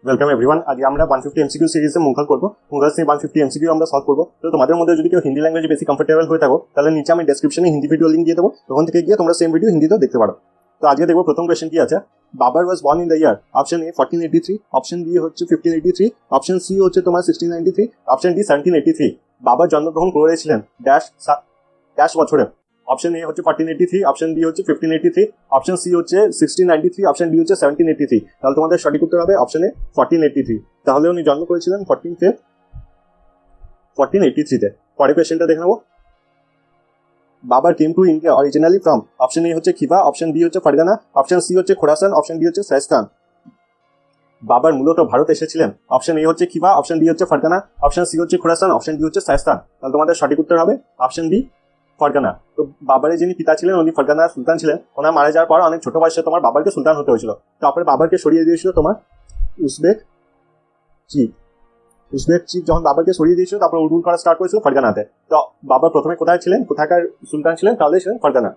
Welcome everyone. আজকে আমরা 150 MCQ সিরিজে মুঘল করব। মুঘল সেই 150 এমসিকিউ আমরা সলভ করব। তো তোমাদের মধ্যে যদি কেউ হিন্দি ল্যাঙ্গুয়েজে বেশি কমফোর্টেবল হয়ে থাকো তাহলে নিচে আমি ডেসক্রিপশনে হিন্দি ভিডিও লিঙ্ক দিয়ে দেবো, তখন থেকে গিয়ে তোমরা সেম ভিডিও হিন্দিতেও দেখতে পারো। তো আজকে দেখবো প্রথম কোয়েশ্চেন কি আছে। বাবার was born in the year option A 1483, option B হচ্ছে 1583, অপশন সি হচ্ছে তোমার 1693, অপশন ডি 1783। বাবার জন্মগ্রহণ করেছিলেন ড্যাশ ড্যাশ বছরে। অপশন এ হচ্ছে 1483, অপশন বি হচ্ছে 1583, অপশন সি হচ্ছে 1693, অপশন ডি হচ্ছে 1783। তাহলে তোমাদের সঠিক উত্তর হবে অপশন এ 1483। তাহলে উনি জন্ম করেছিলেন 1483 তে। পরের কোয়েশ্চেনটা দেখে নেবো। বাবার came to India originally from. Option A হচ্ছে খিবা, অপশন বি হচ্ছে ফারগানা, অপশন সি হচ্ছে খোরাসান, অপশন ডি হচ্ছে শায়েস্তান। বাবার মূলত ভারত এসেছিলেন। অপশন এ হচ্ছে খিবা, অপশন বি হচ্ছে ফারগানা, অপশন সি হচ্ছে খোরাসান, অপশন ডি হচ্ছে শায়েস্তান। তাহলে তোমাদের সঠিক উত্তর হবে অপশন বি ফারগানা। তো বাবারের যিনি পিতা ছিলেন উনি ফারগানার সুলতান ছিলেন। ওনার মারা যাওয়ার পর অনেক ছোট বয়সে তোমার বাবারকে সুলতান হতে হয়েছিল। তারপরে বাবারকে সরিয়ে দিয়েছিল তোমার উজবেক চিফ। যখন বাবারকে সরিয়ে দিয়েছিল তারপর রুল করা স্টার্ট করেছিল ফারগানাতে। তো বাবার প্রথমে কোথায় ছিলেন, কোথাকার সুলতান ছিলেন? তাহলে ছিলেন ফারগানা।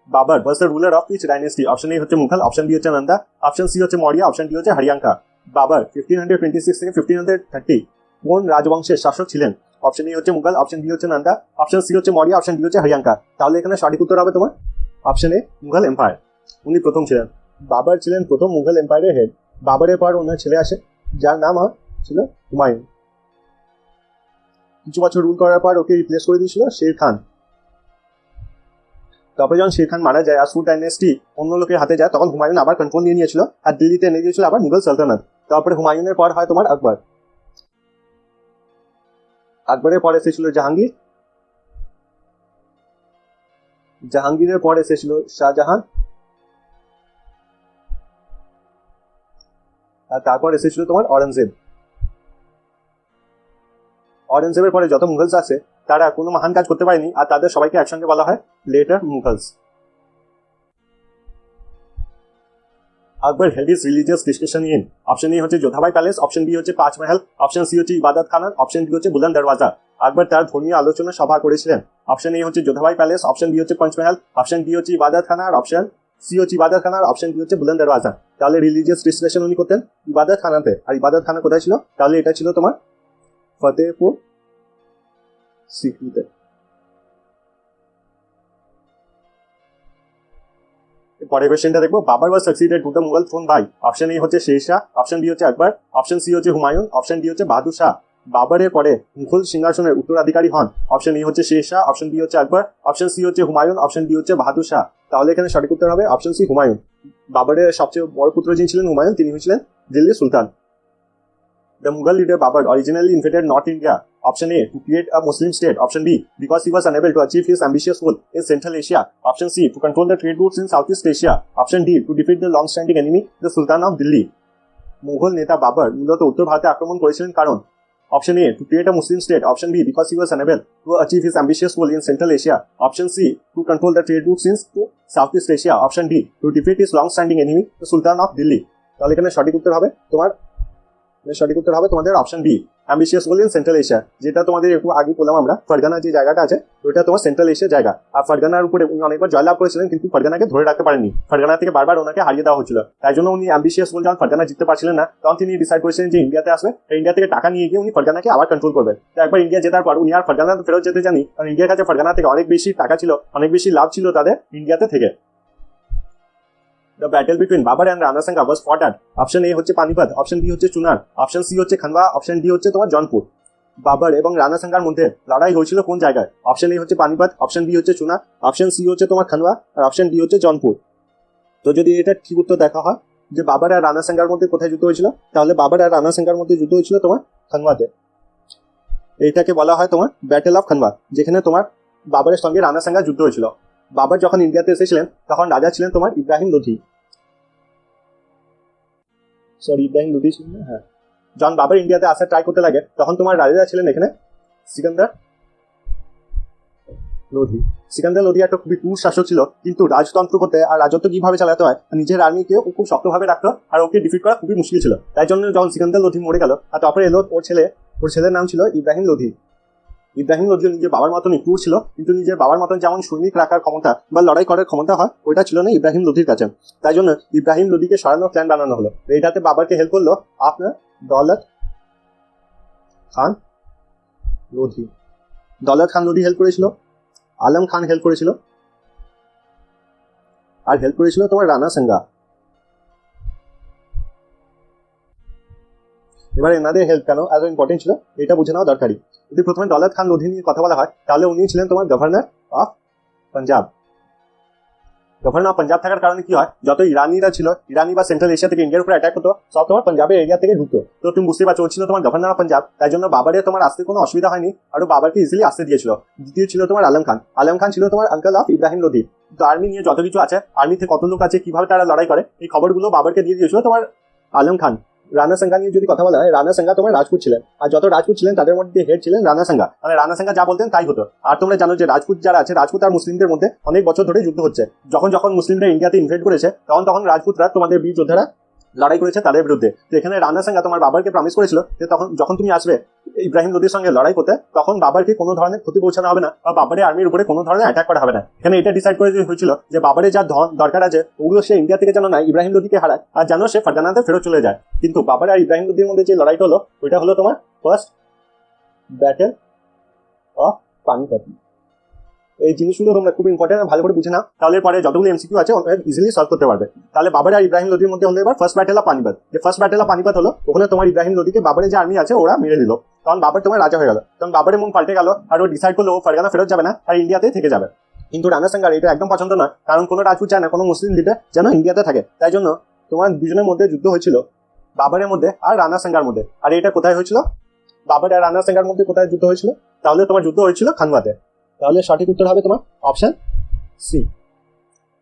বাবার was the ruler of which dynasty? Option A হচ্ছে মুঘল, অপশন বি হচ্ছে নন্দা, অপশন সি হচ্ছে মৌর্য, অপশন ডি হচ্ছে হরিয়াঙ্কা। বাবার 1526 থেকে 1530 কোন রাজবংশের শাসক ছিলেন? অপশন এ হচ্ছে মুঘল, অপশন বি হচ্ছে নন্দা, অপশন সি হচ্ছে মৌর্য, অপশন ডি হচ্ছে হরিয়াঙ্কা। তাহলে এখানে সঠিক উত্তর হবে তোমার অপশন এ মুঘল এম্পায়ার। উনি প্রথম ছিলেন। বাবার ছিলেন প্রথম মুঘল এম্পায়ারের হেড। বাবারের পর ওনার ছেলে আসে যার নাম ছিল হুমায়ুন। কিছু বছর রুল করার পর ওকে রিপ্লেস করে দিয়েছিল শের খান। তারপরে যখন শের খান মারা যায় আর সুর ডাইনেস্টি অন্য লোকের হাতে যায়, তখন হুমায়ুন আবার কন্ট্রোল নিয়ে নিয়েছিল আর দিল্লিতে এনে দিয়েছিল আবার মুঘল সালতানাত। তারপরে হুমায়ুনের পর হয় তোমার আকবর। আকবরের পর এসেছিল জাহাঙ্গীর, জাহাঙ্গীরের পর এসেছিল শাহজাহান, আর তারপর এসেছিল তোমার অরঙ্গজেব। অরঙ্গজেবের পরে যত মুঘলস আছে তারা কোনো মহান কাজ করতে পারেনি, আর তাদের সবাইকে একসঙ্গে বলা হয় letter Mughals. Akbar held his religious discussion in. Option A হচ্ছে যোধাবাই প্যালেস, অপশন বি হচ্ছে পাঁচ মহল, অপশন সি হচ্ছে ইবাদত খানা, অপশন ডি হচ্ছে বুলন্দ দরওয়াজা। আকবর তার ধর্মীয় আলোচনা সভা করেছিলেন। অপশন এ হচ্ছে যোধাবাই প্যালেস, অপশন বি হচ্ছে পঞ্চমহল, অপশন ডি হচ্ছে ইবাদত খানা, আর অপশন সি হচ্ছে ইবাদত খানা, আর অপশন ডি হচ্ছে বুলন্দ দরওয়াজা। তাহলে রিলিজিয়াস ডিসকাশন উনি করতেন ইবাদত খানাতে। আর ইবাদত খানা কোথায় ছিল? তাহলে এটা ছিল তোমার ফতেহপুর সিক্রিতে। পরের কোয়েশ্চেনটা দেখবো। Babur was succeeded to the Mughal throne by. Option A হচ্ছে শের শাহ, অপশন বি হচ্ছে আকবর, অপশন সি হচ্ছে হুমায়ুন, অপশন ডি হচ্ছে বাহাদুর শাহ। বাবরের পরে মুঘল সিংহাসনের উত্তরাধিকারী হন। অপশন এ হচ্ছে শের শাহ, অপশন বি হচ্ছে আকবর, অপশন সি হচ্ছে হুমায়ুন, অপশন ডি হচ্ছে বাহাদুর শাহ। তাহলে এখানে সঠিক উত্তর হবে অপশন সি হুমায়ুন। বাবরের সবচেয়ে বড় পুত্র যিনি ছিলেন হুমায়ুন, তিনি হয়েছিলেন দিল্লির সুলতান। The Mughal leader Babur originally invaded North India. Option A, to create a Muslim state. Option B, because he was unable to achieve his ambitious goal in Central Asia. Option C, to control the trade routes in Southeast Asia. Option D, to defeat the long-standing enemy, the Sultan of Delhi. Mughal নেতা বাবর মূলত উত্তর ভারতে আক্রমণ করেছিলেন কারণ? Option A, to create a Muslim state, option B, because he was unable to achieve his ambitious goal in Central Asia, option C, to control the trade routes in South East Asia, option D, to defeat his long standing enemy the sultan of Delhi. তাহলে এখানে সঠিক উত্তর হবে তোমাদের option B, ambitious goal in Central Asia. যেটা তোমাদের একটু আগে বললাম আমরা, ফারগানা যে জায়গাটা আছে ওইটা তোমার সেন্ট্রাল এশিয়ার জায়গা। আর ফারগানার উপরে উনি অনেকবার জয়লাভ করেছিলেন, কিন্তু ফারগানাকে ধরে রাখতে পারেননি। ফারগানা থেকে বারবার ওনাকে হারিয়ে দেওয়া হচ্ছিল। তাই জন্য উনি অ্যাম্বিশিয়াস গোল যখন ফারগানা জিততে পারছিলেন না, তখন তিনি ডিসাইড করেছিলেন যে ইন্ডিয়াতে আসবে, ইন্ডিয়া থেকে টাকা নিয়ে গিয়ে উনি ফারগানাকে আবার কন্ট্রোল করবেন। তো একবার ইন্ডিয়া জেতার পর উনি আর ফারগানা ফেরত যেতে জানি, কারণ ইন্ডিয়ার কাছে ফারগানা থেকে অনেক বেশি টাকা ছিল, অনেক বেশি লাভ ছিল তাদের ইন্ডিয়াতে থেকে। The battle between Babur and Rana Sanga was fought at. Option A হচ্ছে পানিপত, অপশন বি হচ্ছে চুনার, অপশন সি হচ্ছে খানবা, অপশন ডি হচ্ছে তোমার জনপুর। বাবর এবং রানা সাঙ্গার মধ্যে লড়াই হয়েছিল কোন জায়গায়? অপশন এ হচ্ছে পানিপত, অপশন বি হচ্ছে চুনার, অপশন সি হচ্ছে তোমার খানবা, আর অপশন ডি হচ্ছে জনপুর। তো যদি এটা ঠিক উত্তর দেখা হয় যে বাবর আর রানা সাঙ্গার মধ্যে কোথায় যুদ্ধ হয়েছিল, তাহলে বাবর আর রানা সাঙ্গার মধ্যে যুদ্ধ হয়েছিল তোমার খানবাতে। এইটাকে বলা হয় তোমার ব্যাটেল অফ খানবা, যেখানে তোমার বাবরের সঙ্গে রানা সাঙ্গার যুদ্ধ হয়েছিল। বাবর যখন ইন্ডিয়াতে এসেছিলেন তখন রাজা ছিলেন তোমার ইব্রাহিম লোধি ছিলেন না? হ্যাঁ। যখন বাবর ইন্ডিয়াতে আসার ট্রাই করতে লাগে তখন তোমার রাজারা ছিলেন এখানে সিকান্দার লোধি একটা খুবই ক্রূর শাসক ছিল, কিন্তু রাজতন্ত্র করতে আর রাজত্ব কিভাবে চালাতে হয় নিজের আর্মিকে খুব শক্তভাবে রাখতো, আর ওকে ডিফিট করা খুবই মুশকিল ছিল। তাই জন্য যখন সিকান্দার লোধি মরে গেল আর তারপরে এলো ওর ছেলের নাম ছিল ইব্রাহিম লোধি। ইব্রাহিম লোধি নিজের বাবার মতনই ক্রূর ছিল, কিন্তু নিজের বাবার মতন যেমন সৈনিক রাখার ক্ষমতা বা লড়াই করার ক্ষমতা হয় ওইটা ছিল না ইব্রাহিম লোধির কাছে। তাই জন্য ইব্রাহিম লোধিকে সরানোর প্ল্যান বানানো হলো। এইটাতে বাবারকে হেল্প করলো আপনার দৌলত খান লোধি। দৌলত খান লোধি হেল্প করেছিল, আলম খান হেল্প করেছিল, আর হেল্প করেছিল তোমার রানা সাঙ্গা। এবার এনাদের হেল্প কেন এত ইম্পর্টেন্ট ছিল এটা বুঝে নেওয়া দরকারি। যদি প্রথমে দৌলত খান লোধি নিয়ে কথা বলা হয় তাহলে উনি ছিলেন তোমার governor of Punjab. Governor of Punjab থাকার কারণে কি হয়, যত ইরানিরা ছিল, ইরানি বা সেন্ট্রাল এশিয়া থেকে ইন্ডিয়ার উপরে অ্যাটাক হতো, সব তোমার পাঞ্জাবের এরিয়া থেকে ঢুকতো। তো তুমি বুঝতে পারছো ছিল তোমার গভর্নর অফ পাঞ্জাব, তাই জন্য বাবারের তোমার আসতে কোনো অসুবিধা হয়নি, আর বাবারকে ইজিলি আসতে দিয়েছিল। দ্বিতীয় ছিল তোমার আলম খান। আলম খান ছিল তোমার আঙ্কেল অফ ইব্রাহিম লোধি। তো আর্মি নিয়ে যত কিছু আছে, আর্মিতে কত লোক আছে, কিভাবে তারা লড়াই করে, এই খবরগুলো বাবারকে দিয়ে দিয়েছিল তোমার আলম খান। রানা সাঙ্গা নিয়ে যদি কথা বলা হয়, রানা সাঙ্গা তোমার রাজপুত ছিলেন, আর যত রাজপুত ছিলেন তাদের মধ্যে হেড ছিলেন রানা সাঙ্গা। মানে রানা সাঙ্গা যা বলতেন তাই হতো। আর তোমরা জানো যে রাজপুত যারা আছে, রাজপুত আর মুসলিমদের মধ্যে অনেক বছর ধরে যুদ্ধ হচ্ছে। যখন যখন মুসলিমরা ইন্ডিয়াতে ইনভেড করেছে, তখন তখন রাজপুতরা তোমাদের বীর যোদ্ধারা লড়াই করেছে তাদের বিরুদ্ধে। তো এখানে রানা সাঙ্গা তোমার বাবারকে প্রমিস করেছিল যে তখন যখন তুমি আসবে ইব্রাহিম লোধির সঙ্গে লড়াই করতে, তখন বাবারকে কোনো ধরনের ক্ষতি পৌঁছানো হবে না, বা বাবারের আর্মির উপরে কোনো ধরনের অ্যাটাক করা হবে না। এখানে এটা ডিসাইড করে হয়েছিল যে বাবারের যা ধন দরকার আছে ওগুলো সে ইন্ডিয়া থেকে যেন না ইব্রাহিম লোধিকে হারায়, আর যেন সে ফারগানাতে ফেরত চলে যায়। কিন্তু বাবার আর ইব্রাহিম লোধির মধ্যে যে লড়াইটা হলো ওইটা হলো তোমার ফার্স্ট ব্যাটেল অফ পানিপত। এই জিনিসগুলো তোমরা খুব ইম্পর্টেন্ট, ভালো করে বুঝে নাও, তাহলে পরে যতগুলো এমসিকিউ আছে ইজিলি সলভ করতে পারবে। তাহলে বাবার আর ইব্রাহিম লোধির মধ্যে হলো এবার ফার্স্ট ব্যাটেল অফ পানিপত। যে ফার্স্ট ব্যাটেল অফ পানিপত হলো, ওখানে তোমার ইব্রাহিম লোধিকে বাবারের যে আর্মি আছে ওরা মেরে দিল। তখন বাবার তোমার রাজা হয়ে গেল। তখন বাবারের মন পাল্টে গেল, আর ও ডিসাইড করলো ও ফারগানা ফেরত যাবে না, আর ইন্ডিয়াতেই থেকে যাবে। কিন্তু রানা সাঙ্গার এটা একদম পছন্দ নয়, কারণ কোনো রাজপুত চায় না কোনো মুসলিম লিডার যেন ইন্ডিয়াতে থাকে। তাই জন্য তোমার দুজনের মধ্যে যুদ্ধ হয়েছিল, বাবারের মধ্যে আর রানা সাঙ্গার মধ্যে। আর এটা কোথায় হয়েছিল, বাবার আর রানা সাঙ্গার মধ্যে কোথায় যুদ্ধ হয়েছিল, তাহলে তোমার যুদ্ধ হয়েছিল খানওয়াতে। তাহলে সঠিক উত্তর হবে তোমার অপশন সি।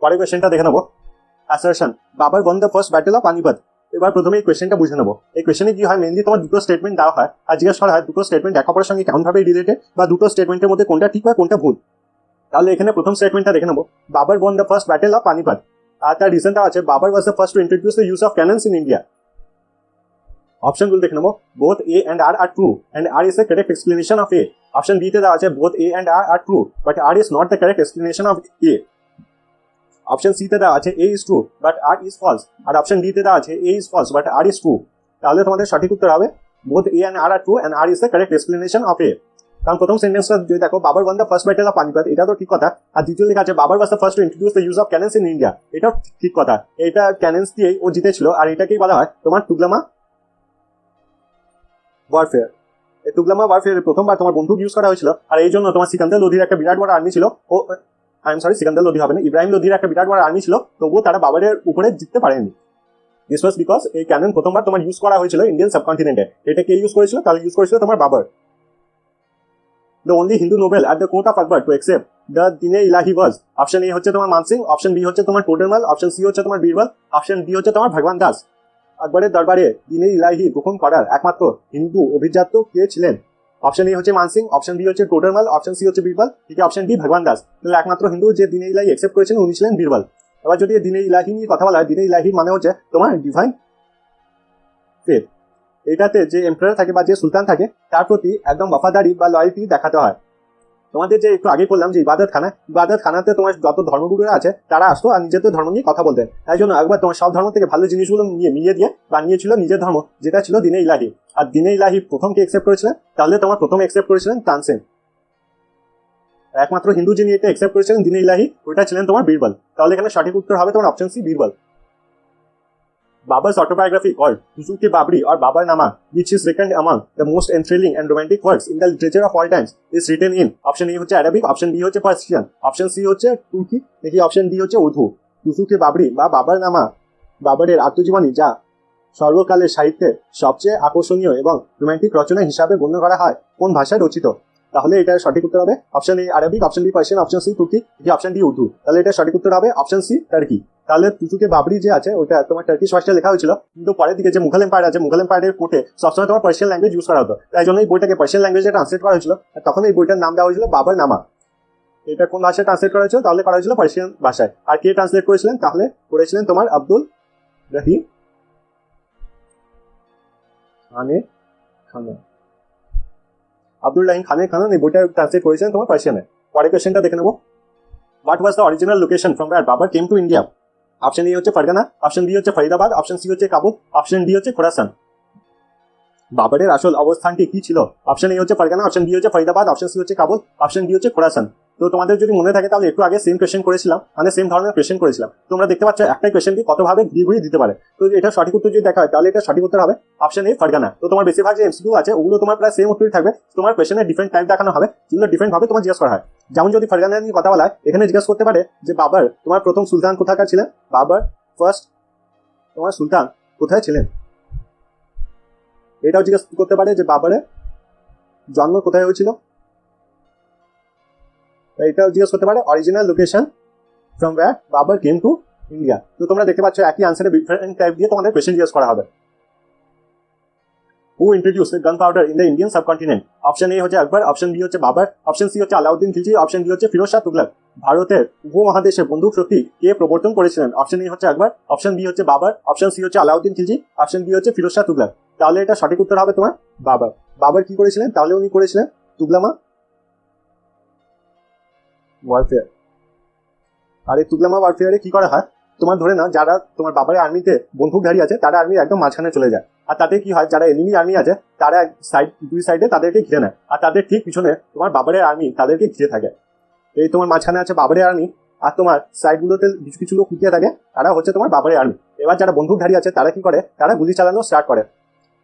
পরের কোয়েশ্চেনটা দেখে নেবো। অ্যাসারশন বাবার won the first battle of Panipat. এবার প্রথমে এই কোয়েশ্চেনটা বুঝে নেবো। এই কোয়েশ্চেনে কি হয়, মেনলি তোমার দুটো স্টেটমেন্ট দেওয়া হয়, আর জিজ্ঞেস করা হয় দুটো স্টেটমেন্ট এক অপরের সঙ্গে কেমন ভাবে রিলেটেড, বা দুটো স্টেটমেন্টের মধ্যে কোনটা ঠিক হয় কোনটা ভুল। তাহলে এখানে প্রথম স্টেটমেন্টটা দেখে নেবো, Babur won the first battle of Panipat. আর তার রিজনটা আছে বাবার was the first to introduce the use of cannons in India. অপশনগুলো দেখে নেবো, both A and R true and R is the correct explanation of A. Option B তে দেওয়া আছে both A and R true but R is not the correct explanation of A. Option C তে দেওয়া আছে A is true but R is false, আর option D তে দেওয়া আছে A is false but R is true. তাহলে তোমাদের সঠিক উত্তর হবে both A and R true and R is the correct explanation of A. কারণ প্রথম সেন্টেন্সটা যদি দেখো, Babur won the first battle of Panipat, এটা তো ঠিক কথা। আর দ্বিতীয় লেখা আছে বাবার was the first to introduce the use of cannons in India, এটাও ঠিক কথা। এটা ক্যানন্স দিয়েই ও জিতেছিল, আর এটাকেই বলা হয় তোমার তুগলামা ওয়ারফেয়ার। এই তুগলামা ওয়ারফেয়ার প্রথমবার তোমার বন্দুক ইউজ করা হয়েছিল, আর এই জন্য তোমার সিকান্দার লোধির একটা বিরাট বড় আর্মি ছিল। ও সিকান্দার লোধি হবে না, ইব্রাহিম লোধির একটা বিরাট বড় আর্মি ছিল, তবুও তারা বাবারের উপরে জিততে পারেনি। দিস ওয়াজ বিকজ এই ক্যানন প্রথমবার তোমার ইউজ করা হয়েছিল ইন্ডিয়ান সাবকন্টিনেন্টে। এটা কে ইউজ করেছিল, তাহলে ইউজ করেছিল তোমার বাবার। The only Hindu Nobel at the court of Akbar to accept the দিনে ইলাহি ওয়াজ। অপশন এ হচ্ছে তোমার মানসিং, অপশন বি হচ্ছে তোমার টোডরমাল, অপশন সি হচ্ছে তোমার বীরবল, অপশন ডি হচ্ছে তোমার ভগবান দাস। আকবরের দরবারে দিনে ইলাহি গ্রহণ করার একমাত্র হিন্দু অভিজাত কে ছিলেন? অপশন এ হচ্ছে মানসিং, অপশন বি হচ্ছে টোডরমাল, অপশন সি হচ্ছে বীরবল, ঠিক অপশন ডি ভগবান দাস। তাহলে একমাত্র হিন্দু যে দিনে ইলাহি অ্যাকসেপ্ট করেছেন উনি ছিলেন বীরবল। এবার যদি দিনে ইলাহি নিয়ে কথা বলা হয়, দিনে ইলাহি মানে হচ্ছে তোমার ডিভাইন ফেথ। এটাতে যে এম্পায়ার থাকে বা যে সুলতান থাকে তার প্রতি একদম ওয়াফাদারি বা লয়্যালটি দেখাতে হয়। তোমাদের যে একটু আগে বললাম যে ইবাদত খানাতে তোমার যত ধর্মগুরুরা আছে তারা আসতো আর নিজেদের ধর্ম নিয়ে কথা বলতেন। তাই জন্য একবার তোমার সব ধর্ম থেকে ভালো জিনিসগুলো মিলিয়ে দিয়ে বানিয়েছিল নিজের ধর্ম, যেটা ছিল দিনে ইলাহি। আর দিনে ইলাহি প্রথম কে একসেপ্ট করেছিলেন, তাহলে তোমার প্রথম একসেপ্ট করেছিলেন তানসেন। একমাত্র হিন্দু যিনি এটা একসেপ্ট করেছিলেন দিনে ইলাহি, ওইটা ছিলেন তোমার বীরবল। তাহলে এখানে সঠিক উত্তর হবে তোমার option C, Birbal. Babar's autobiography called Tusuki Babri or Babarnama, which is reckoned among the most enthralling and romantic works in the literature of all times, is written in option A হচ্ছে Arabic, option B হচ্ছে Persian, option C হচ্ছে তুর্কি, নাকি option D হচ্ছে উর্দু। তুসুকি বাবরি বা বাবরনামা বাবরের আত্মজীবনী, যা সর্বকালের সাহিত্যে সবচেয়ে আকর্ষণীয় এবং রোমান্টিক রচনা হিসাবে গণ্য করা হয়, কোন ভাষায় রচিত? তাহলে এটার সঠিক উত্তর হবে option A Arabic, option B Persian, option C তুর্কি, অপশন ডি উর্দু। তাহলে এটা সঠিক উত্তর হবে অপশন সি, টার্কি। তাহলে তুসুকে বাবরি যে আছে ওটা তোমার টার্কিশ ভাষায় লেখা হয়েছিল, কিন্তু পরের দিকে যে মুঘল এম্পায়ার আছে, মুঘল এম্পায়ারের কোর্টে সবসময় তোমার পার্সিয়ান ল্যাঙ্গুয়েজ ইউজ করা হতো, তাই জন্য এই বইটাকে পার্সিয়ান ল্যাঙ্গুয়েজে ট্রান্সলেট করা হয়েছিল। আর তখন এই বইটার নাম দেওয়া হয়েছিল বাবরনামা। এটা কোন ভাষায় ট্রান্সলেট করা হয়েছিল, তাহলে করা হয়েছিল পার্সিয়ান ভাষায়। আর কে ট্রান্সলেট করেছিলেন, তাহলে করেছিলেন তোমার আব্দুল রহিম খানে খানা। আব্দুল রহিম খানের খান এই বইটা ট্রান্সলেট করেছিলেন তোমার পার্সিয়ানে। পরের কোয়েশ্চেনটা দেখে নেবো, what was the original location from where বাবার came to India? Option A হচ্ছে ফারগানা, অপশন বি হচ্ছে ফরিদাবাদ, অপশন সি হচ্ছে কাবুল, অপশন ডি হচ্ছে খোরাসান। বাবরের আসল অবস্থানটি কি ছিল? অপশন এ হচ্ছে ফারগানা, অপশন বি হচ্ছে ফরিদাবাদ, অপশন সি হচ্ছে কাবুল, অপশন ডি হচ্ছে খোরাসান। তো তোমাদের যদি মনে থাকে তাহলে একটু আগে সেম কোয়েশ্চেন করেছিলাম, মানে সেম ধরনের কোয়েশ্চেন করেছিলাম। তোমরা দেখতে পাচ্ছ একটাই কোয়েশ্চেনকে কতভাবে ঘুরিয়ে ঘুরিয়ে দিতে পারে। তো এটা সঠিক উত্তর যদি দেখা হয় তাহলে এটা সঠিক উত্তর হবে অপশন এ ফারগানা। তো তোমার বেশিরভাগ যে এমসিকিউ আছে ওগুলো তোমার প্রায় সেম উত্তরই থাকবে, তোমার কোয়েশ্চেনের ডিফারেন্ট টাইপ দেখানো হবে, যেগুলো ডিফারেন্ট ভাবে তোমার জিজ্ঞেস করা হয়। যেমন যদি ফারগানা নিয়ে কথা বলা হয়, এখানে জিজ্ঞেস করতে পারে যে বাবার তোমার প্রথম সুলতান কোথাকার ছিলেন, বাবার ফার্স্ট তোমার সুলতান কোথায় ছিলেন। এটাও জিজ্ঞেস করতে পারে যে বাবারের জন্ম কোথায় হয়েছিল। এটাও জিজ্ঞেস করতে পারে অরিজিনাল লোকেশন ফ্রম ওয়্যার বাবার কেম টু ইন্ডিয়া। তো তোমরা দেখতে পাচ্ছ একই আনসারে ডিফারেন্ট টাইপ দিয়ে তোমাদের কোয়েশ্চেন জিজ্ঞেস করা হবে। Who introduced gun powder in the Indian subcontinent? Option A হচ্ছে আকবর, অপশন বি হচ্ছে বাবর, অপশন সি হচ্ছে আলাউদ্দিন খিলজি, অপশন ডি হচ্ছে ফিরোজ শাহ তুগলক। ভারতের উপমহাদেশে বন্দুক শক্তি কে প্রবর্তন করেছিলেন? অপশন এ হচ্ছে আকবর, অপশন বি হচ্ছে বাবর, অপশন সি হচ্ছে আলাউদ্দিন খিলজি, অপশন ডি হচ্ছে ফিরোজ শাহ তুগলক। তাহলে এটা সঠিক উত্তর হবে তোমার বাবর। বাবর কি করেছিলেন? তাহলে উনি করেছিলেন তুগলামা ওয়ারফেয়ার। আর এই তুগলামা ওয়ারফেয়ারে কি করা হয়, তোমার ধরে নাও যারা তোমার বাবারের আর্মিতে বন্দুকধারী আছে তারা আর্মির একদম মাঝখানে চলে যায়, আর তাতে কি হয় যারা এনিমি আর্মি আছে তারা দুই সাইডে তাদেরকে ঘিরে নেয়, আর তাদের ঠিক পিছনে তোমার বাবারের আর্মি তাদেরকে ঘিরে থাকে। এই তোমার মাঝখানে আছে বাবারের আর্মি, আর তোমার সাইডগুলোতে কিছু কিছু লোক লুকিয়ে থাকে, তারা হচ্ছে তোমার বাবারের আর্মি। এবার যারা বন্দুকধারী আছে তারা কি করে, তারা গুলি চালানো স্টার্ট করে।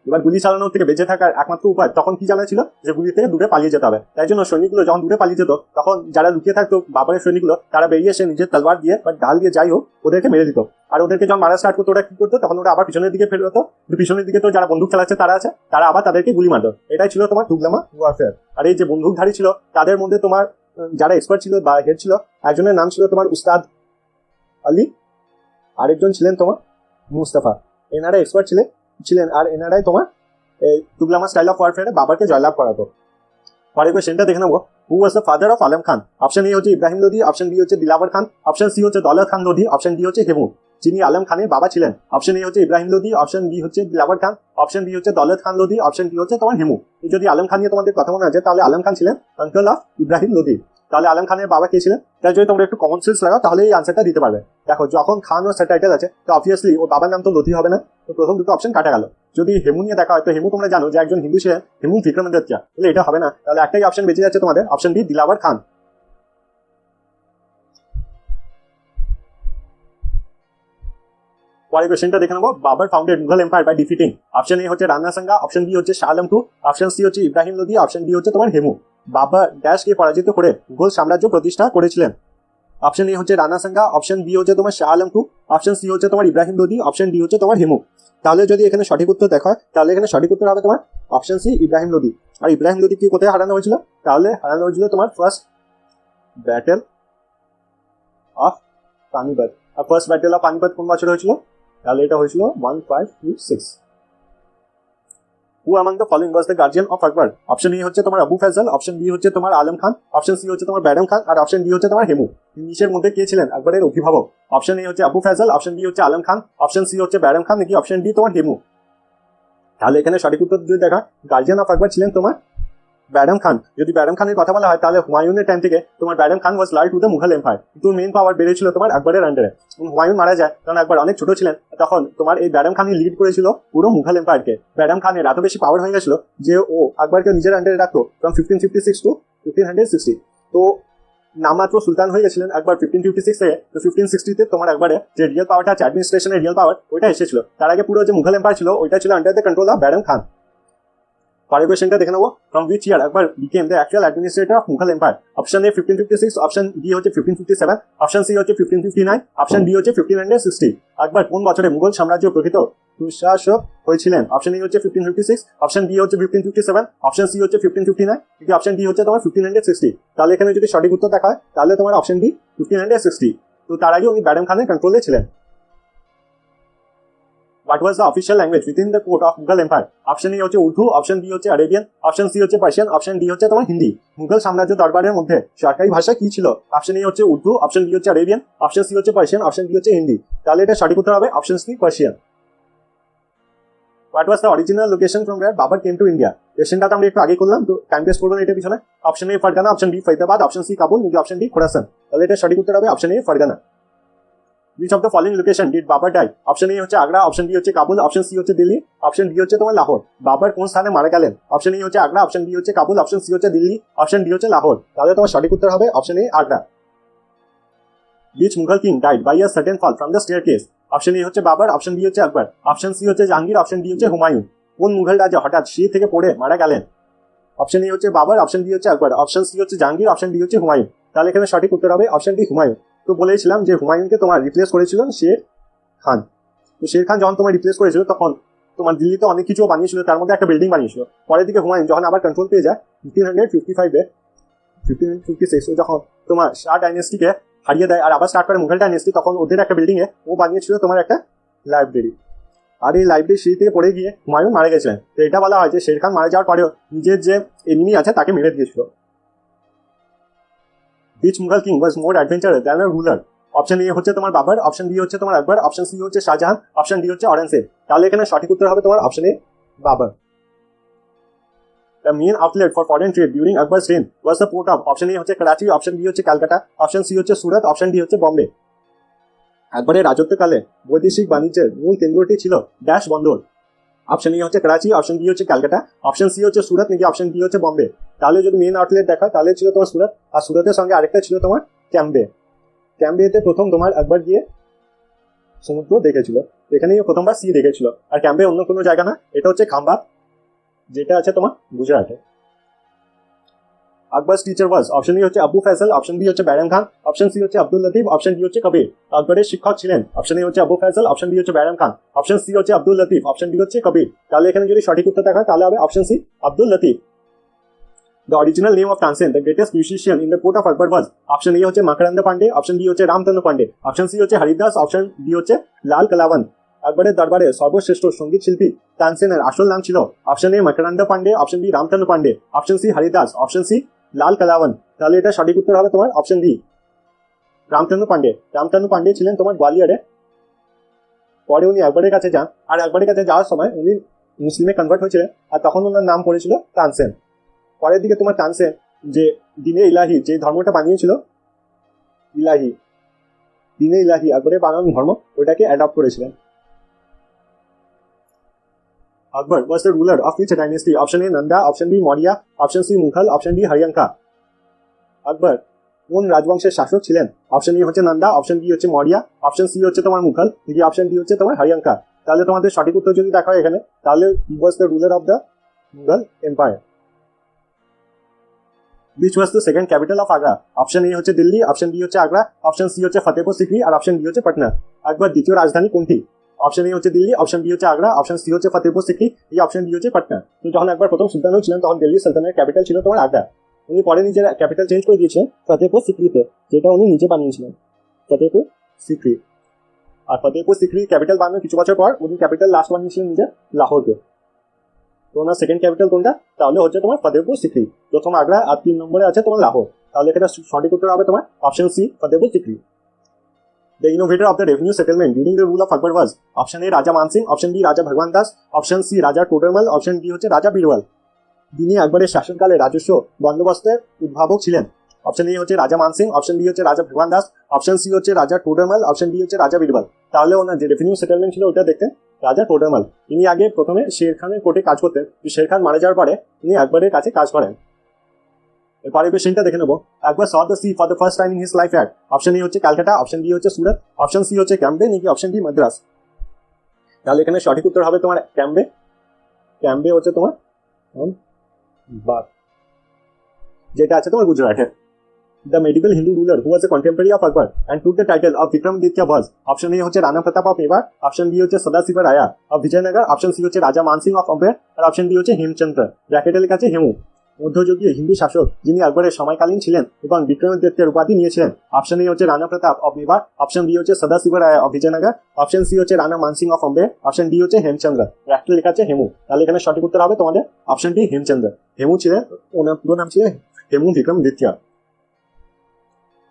এবার গুলি চালানোর থেকে বেঁচে থাকার একমাত্র উপায় তখন কি জানা ছিল, যে গুলি থেকে দূরে পালিয়ে যেতে হবে। তাই জন্য সৈনিকগুলো যখন দূরে পালিয়ে যেত তখন যারা লুকিয়ে থাকতো বাবারের সৈনিকগুলো তারা বেরিয়ে এসে নিজের তলোয়ার দিয়ে বা ঢাল দিয়ে যাই হোক ওদেরকে মেরে দিত। আর ওদেরকে যখন মারা স্টার্ট করতো ওরা কি করতো, তখন ওরা আবার পিছনের দিকে ফেরত, পিছনের দিকে তো যারা বন্দুক চালাচ্ছে তারা আছে, তারা আবার তাদেরকে গুলি মারতো। এটাই ছিল তোমার তুগলামা ওয়ারফেয়ার। আর এই যে বন্দুকধারী ছিল তাদের মধ্যে তোমার যারা এক্সপার্ট ছিল বা হেড ছিল, একজনের নাম ছিল তোমার উস্তাদ আলী, আরেকজন ছিলেন তোমার মুস্তাফা। এনারা এক্সপার্ট ছিলেন আর এনারাই তোমার এই তুগলামা স্টাইল অফ ওয়ারফেয়ারে বাবারকে জয়লাভ করাতো। পরের কোয়েশ্চেনটা দেখে নেবো, who was the father of Alam Khan? Option A হচ্ছে ইব্রাহিম লোধি, অপশন বি হচ্ছে দিলাবর খান, অপশন সি হচ্ছে দৌলত খান লোধি, অপশন ডি হচ্ছে হেমু। যিনি আলম খানের বাবা ছিলেন, অপশন এ হচ্ছে ইব্রাহিম লোধি, অপশন বি হচ্ছে দিলাবর খান, অপশন বি হচ্ছে দৌলত খান লোধি, অপশন ডি হচ্ছে তোমার হেমু। যদি আলম খান নিয়ে তোমাদের কথা মনে আছে তাহলে আলম খান ছিলেন আঙ্কেল অফ ইব্রাহিম লোধি। তাহলে আলম খানের বাবা কে ছিলেন? তাই যদি তোমরা একটু কমন সেন্স লাগাও তাহলে এই আনসারটা দিতে পারবে। দেখো যখন খান ও টাইটেল আছে তো অবভিয়াসলি ওর বাবার নাম তো লোধি হবে না, তো প্রথম দুটো অপশন কাটা গেল। যদি হেমু নিয়ে দেখা হয় তো হেমু তোমরা জানো যে একজন হিন্দু ছিলেন, হেমু বিক্রমাদিত্য, তাহলে এটা হবে না। তাহলে একটাই অপশন বেঁচে যাচ্ছে তোমাদের, অপশন বি দিলাবর খান। পরের কোয়েশ্চেনটা দেখে নেবো, Babar founded Mughal empire by defeating? Option A হচ্ছে রানা সাঙ্গা, অপশন বি হচ্ছে Shah Alam two, option C হচ্ছে ইব্রাহিম লোধি, অপশন ডি হচ্ছে তোমার হেমু। বাবর ড্যাশকে পরাজিত করে মুঘল সাম্রাজ্য প্রতিষ্ঠা করেছিলেন? অপশন এ হচ্ছে রানা সাঙ্গা, অপশন বি হচ্ছে তোমার Shah Alam two, option C হচ্ছে তোমার ইব্রাহিম লোধি, অপশন ডি হচ্ছে তোমার হেমু। তাহলে যদি এখানে সঠিক উত্তর দেখা হয় তাহলে এখানে সঠিক উত্তর হবে তোমার অপশন সি ইব্রাহিম লোধি। আর ইব্রাহিম লোধি কি কোথায় হারানো হয়েছিল? তাহলে হারানো হয়েছিল তোমার ফার্স্ট ব্যাটেল অফ পানিপত। আর ফার্স্ট ব্যাটেল অফ পানিপত কোন বছর হয়েছিল? তাহলে এটা হয়েছিল 1526। Who among the following was the guardian of Akbar? Option A হচ্ছে তোমার আবু ফেজল, অপশন বি হচ্ছে তোমার আলম খান, অপশন সি হচ্ছে তোমার ব্যাডম খান, আর অপশন ডি হচ্ছে তোমার হেমু। নিচের মধ্যে কে ছিলেন আকবরের অভিভাবক? অপশন এ হচ্ছে আবু ফেজল, অপশন বি হচ্ছে আলম খান, অপশন সি হচ্ছে ব্যাডম খান, নাকি অপশন ডি তোমার হেমু? তাহলে এখানে সঠিক উত্তর যদি দেখা, গার্জিয়ান অফ আকবর ছিলেন তোমার ব্যাডম খান। যদি ব্যাডম খানের কথা বলা হয় তাহলে হুমায়ুনের টাইম থেকে তোমার Bairam Khan was loyal to the Mughal empire, কিন্তু মেইন পাওয়ার বেড়েছিল তোমার আকবরের আন্ডারে। হুমায়ুন মারা যায় কারণ আকবর অনেক ছোট ছিলেন, তখন তোমার এই ব্যাডম খানই লিড করেছিল পুরো মুঘল এম্পায়ারকে। ব্যাডম খানের এত বেশি পাওয়ার হয়ে গেছিল যে ও আকবরকে নিজের আন্ডারে রাখতো ফ্রম 1556 টু 1560। তো নামমাত্র সুলতান হয়ে গেছিলেন একবার 1556 থেকে, তো 1560 তে তোমার একবারে যে রিয়েল পাওয়ারটা আছে, অ্যাডমিনিস্ট্রেশনের রিয়েল পাওয়ার ওইটা এসেছিল। তার আগে পুরো যে মুঘল এম্পায়ার ছিল ওইটা ছিল under the control of Bairam Khan. পরের কোয়েশ্চেনটা দেখে নেবো, from which year Akbar became the actual administrator of Mughal empire? Option A 1556, option B হচ্ছে 1557, অপশন সি হচ্ছে 1559, অপশন ডি হচ্ছে 1560। আকবর কোন বছরে মুঘল সাম্রাজ্য প্রকৃত প্রশাসক হয়েছিলেন? অপশন এ হচ্ছে 1556, অপশন বি হচ্ছে 1557, অপশন সি হচ্ছে 1559, কিন্তু অপশন ডি হচ্ছে তোমার 1560। তাহলে এখানে যদি সঠিক উত্তর দেখা হয় তাহলে তোমার অপশন ডি 1560। তো তার আগে উনি ব্যাডম খানের কন্ট্রোলে ছিলেন। What was the official language within the court of Mughal Empire? Option A হচ্ছে উর্দু, অপশন বি হচ্ছে আরেবিয়ান, অপশন সি হচ্ছে পার্সিয়ান, অপশন ডি হচ্ছে তোমার হিন্দি। মুঘল সাম্রাজ্য দরবারের মধ্যে সরকারি ভাষা কি ছিল? অপশন এ হচ্ছে উর্দু, অপশন বি হচ্ছে আরেবিয়ান, অপশন সি হচ্ছে পার্সিয়ান, অপশন ডি হচ্ছে হিন্দি। তাহলে এটা সঠিক উত্তর হবে option C Persian. What was the original location from where বাবার কেম টু ইন্ডিয়া? কোয়েশ্চেনটা তো আমরা একটু আগে করলাম, তো টাইম ওয়েস্ট করবো না এটার পিছনে। Option A Fergana, option B Faizabad, option C Kabul, নাকি অপশন ডি খোরাসান? তাহলে এটা সঠিক উত্তর হবে option A Fergana. Which of the following location did Babur die? Option A হচ্ছে আগ্রা, অপশন বি হচ্ছে কাবুল, অপশন সি হচ্ছে দিল্লি, অপশন ডি হচ্ছে তোমার লাহোর। বাবার কোন স্থানে মারা গেলেন? অপশন এ হচ্ছে আগ্রা, অপশন বি হচ্ছে কাবুল, অপশন সি হচ্ছে দিল্লি, অপশন ডি হচ্ছে লাহোর। তাহলে তোমার সঠিক উত্তর হবে option A Agra. Which Mughal king died by a sudden fall from the staircase? Option A হচ্ছে বাবার, অপশন বি হচ্ছে আকবর, অপশন সি হচ্ছে জাহাঙ্গীর, অপশন ডি হচ্ছে হুমায়ুন। কোন মুঘল রাজা হঠাৎ সিঁড়ি থেকে পড়ে মারা গেলেন? অপশন এ হচ্ছে বাবার, অপশন বি হচ্ছে আকবর, অপশন সি হচ্ছে জাহাঙ্গীর, অপশন ডি হচ্ছে হুমায়ুন। তাহলে এখানে সঠিক উত্তর হবে অপশন ডি হুমায়ুন। তো বলেছিলাম যে হুমায়ুনকে তোমার রিপ্লেস করেছিল শের খান। তো শের খান যখন তোমার রিপ্লেস করেছিল তখন তোমার দিল্লিতে অনেক কিছু বানিয়েছিল, তার মধ্যে একটা বিল্ডিং বানিয়েছিল। পরের দিকে হুমায়ুন যখন আবার কন্ট্রোল পেয়ে যায় 1556 যখন তোমার শাহ ডাইনেস্টিকে হারিয়ে দেয় আর আবার স্টার্ট করে মুঘল ডাইনেস্টি, তখন ওদের একটা বিল্ডিং এ ও বানিয়েছিল তোমার একটা লাইব্রেরি। আর এই লাইব্রেরি সিঁড়ি থেকে পড়ে গিয়ে হুমায়ুন মারা গেছিলেন। তো এটা বলা হয় যে শের খান মারা যাওয়ার পরেও নিজের যে এনিমি আছে তাকে মেরে দিয়েছিল। Which Mughal king was more adventurous than a ruler? Option A হচ্ছে তোমার বাবর, অপশন বি হচ্ছে তোমার আকবর, অপশন সি হচ্ছে শাহজাহান, অপশন ডি হচ্ছে অরেঞ্জেব। তাহলে এখানে সঠিক উত্তর হবে তোমার option A Babar. The main outlet for foreign trade during Akbar's reign was the port of option A হচ্ছে করাচি, অপশন বি হচ্ছে ক্যালকাটা, অপশন সি হচ্ছে সুরত, অপশন ডি হচ্ছে বম্বে। আকবরের রাজত্বকালে বৈদেশিক বাণিজ্যের মূল কেন্দ্রটি ছিল ড্যাশ বন্দর। অপশন এ হচ্ছে করাচি, অপশন বি হচ্ছে ক্যালকাটা, অপশন সি হচ্ছে সুরত, নাকি অপশন ডি হচ্ছে বম্বে। তাহলে যদি মেন আউটলেট দেখা তাহলে ছিল তোমার সুরত, আর সুরতের সঙ্গে আরেকটা ছিল তোমার ক্যাম্বে। ক্যাম্বেতে প্রথম তোমার একবার গিয়ে সমুদ্র দেখেছিল, এখানেই প্রথমবার সি দেখেছিল। আর ক্যাম্বে অন্য কোনো জায়গা না, এটা হচ্ছে খাম্বাত, যেটা আছে তোমার গুজরাটে। আকবর's টিচার ওয়াজ অপশন এ হচ্ছে আবু ফয়সাল, অপশন বি হচ্ছে ব্যারাম খান, অপশন সি হচ্ছে আব্দুল লতিফ, অপশন ডি হচ্ছে কবির। আকবরের শিক্ষক ছিলেন অপশন এ হচ্ছে আবু ফয়সাল, অপশন বি হচ্ছে ব্যারাম খান, অপশন সি হচ্ছে আব্দুল লতিফ, অপশন ডি হচ্ছে কবির। তাহলে এখানে যদি সঠিক উত্তর দেখা তাহলে হবে option C Abdul Latif. The original name of Tansen, the greatest musician in the court of Akbar was option A হচ্ছে মাকারান্দা পান্ডে, অপশন বি হচ্ছে রামচন্দ্র পান্ডে, অপশন সি হচ্ছে হরিদাস, অপশন ডি হচ্ছে লাল কালাওয়ান। আকবরের দরবারে সর্বশ্রেষ্ঠ সঙ্গীত শিল্পী তানসেনের আসল নাম ছিল option A Makaranda Pandey, option B Ramchandra Pandey, option C Haridas, option C Lal Kalawan. তাহলে এটা সঠিক উত্তর হবে তোমার অপশন ডি রামচন্দ্র পান্ডে। রামচন্দ্র পান্ডে ছিলেন তোমার গোয়ালিয়রে। পরে উনি আকবরের কাছে যান, আর আকবরের কাছে যাওয়ার সময় উনি মুসলিমে কনভার্ট হয়েছিলেন, আর তখন ওনার নাম পড়েছিল তানসেন। পরের দিকে তোমার তানসেন যে দিনে ইলাহি যে ধর্মটা বানিয়েছিল, ইলাহি দিনে ইলাহি আকবরের বানানো ধর্ম, ওইটাকে অ্যাডপ্ট করেছিলেন। Akbar was the ruler of which dynasty? Option A Nanda, option B Maurya, option C Mughal, option D Haryanka. Akbar কোন রাজবংশের শাসক ছিলেন? অপশন এ হচ্ছে নন্দা, অপশন বি হচ্ছে মৌর্য, অপশন সি হচ্ছে তোমার মুঘল, নাকি অপশন ডি হচ্ছে তোমার হরিয়াঙ্কা। তাহলে তোমাদের সঠিক উত্তর যদি দেখা হয় এখানে, তাহলে was the ruler of the Mughal empire. Which was the second capital of Agra? Option A হচ্ছে দিল্লি, অপশন বি হচ্ছে আগ্রা, অপশন সি হচ্ছে ফতেহপুর সিক্রি, আর অপশন ডি হচ্ছে পাটনা। আকবর দ্বিতীয় রাজধানী কোনটি? অপশন এ হচ্ছে দিল্লি, অপশন বি হচ্ছে আগ্রা, অপশন সি হচ্ছে ফতেহপুর সিক্রি, এই অপশন ডি হচ্ছে পাটনা। তো যখন একবার প্রথম সুলতান ছিলেন তখন দিল্লি সুলতানের ক্যাপিটাল ছিল তোমার আগ্রা। উনি পরে নিজের ক্যাপিটাল চেঞ্জ করে দিয়েছিলেন ফতেহপুর সিক্রিতে, যেটা উনি নিজে বানিয়েছিলেন ফতেহপুর সিক্রি। আর ফতেহপুর সিক্রি ক্যাপিটাল বানানোর কিছু বছর পর উনি ক্যাপিটাল লাস্ট বানিয়েছিলেন নিজের লাহোরকে। তো ওনার সেকেন্ড ক্যাপিটাল কোনটা? তাহলে হচ্ছে তোমার ফতেহপুর সিক্রি। প্রথম আগ্রা আর 3 নম্বরে আছে তোমার লাহোর। তাহলে এটা সঠিক উত্তর হবে তোমার option C Fatehpur Sikri. The innovator of the revenue settlement during the rule of Akbar was option A Raja Man Singh, option B রাজা ভগবান দাস, অপশন সি রাজা টোডরমাল, অপশন ডি হচ্ছে রাজা বীরবল। তিনি আকবরের শাসনকালে রাজস্ব বন্দোবস্তের উদ্ভাবক ছিলেন। অপশন এ হচ্ছে রাজা মান সিং, অপশন বি হচ্ছে রাজা ভগবান দাস, অপশন সি হচ্ছে রাজা টোডরমাল, অপশন ডি হচ্ছে রাজা বীরবল। তাহলে ওনার যে রেভিনিউ সেটেলমেন্ট ছিল ওটা দেখতেন রাজা টোডরমাল। তিনি আগে প্রথমে শের খানের কোর্টে কাজ করতেন, শের খান মারা যাওয়ার পরে তিনি আকবরের কাছে কাজ করেন। এরপরে কোশ্চেনটা দেখে নেবো। আকবর saw the sea for the first time in his life at option A হচ্ছে ক্যালকাটা, অপশন বি হচ্ছে সুরত, অপশন সি হচ্ছে ক্যাম্বে, নাকি অপশন ডি মাদ্রাস। তাহলে এখানে সঠিক উত্তর হবে তোমার ক্যাম্বে। ক্যাম্বে হচ্ছে তোমার যেটা আছে তোমার গুজরাটে। The medieval Hindu ruler who was a contemporary of Akbar and took the title of Vikramaditya was option A হচ্ছে Rana Pratap of Mewar, option B হচ্ছে Sadashiva Raya of Vijayanagar, option C হচ্ছে রাজা মানসিং অফ অম্বের, আর অপশন ডি হচ্ছে হেমচন্দ্র। ব্র্যাকেটে লেখা আছে হেমু। মধ্যযুগীয় হিন্দু শাসক যিনি আকবরের সময়কালীন ছিলেন এবং বিক্রমাদিত্যের উপাধি নিয়েছিলেন। অপশন এ হচ্ছে Rana Pratap of Mewar, option B হচ্ছে Sadashiv Ray of Vijayanagar, option C হচ্ছে Rana Mansingh of Amber, option D হচ্ছে হেমচন্দ্র। ব্র্যাকেটে লেখা আছে হেমু। তাহলে এখানে সঠিক উত্তর হবে তোমাদের অপশন ডি হেমচন্দ্র। হেমু ছিলেন, ওনার পুরো নাম ছিলেন Hemu Vikramaditya.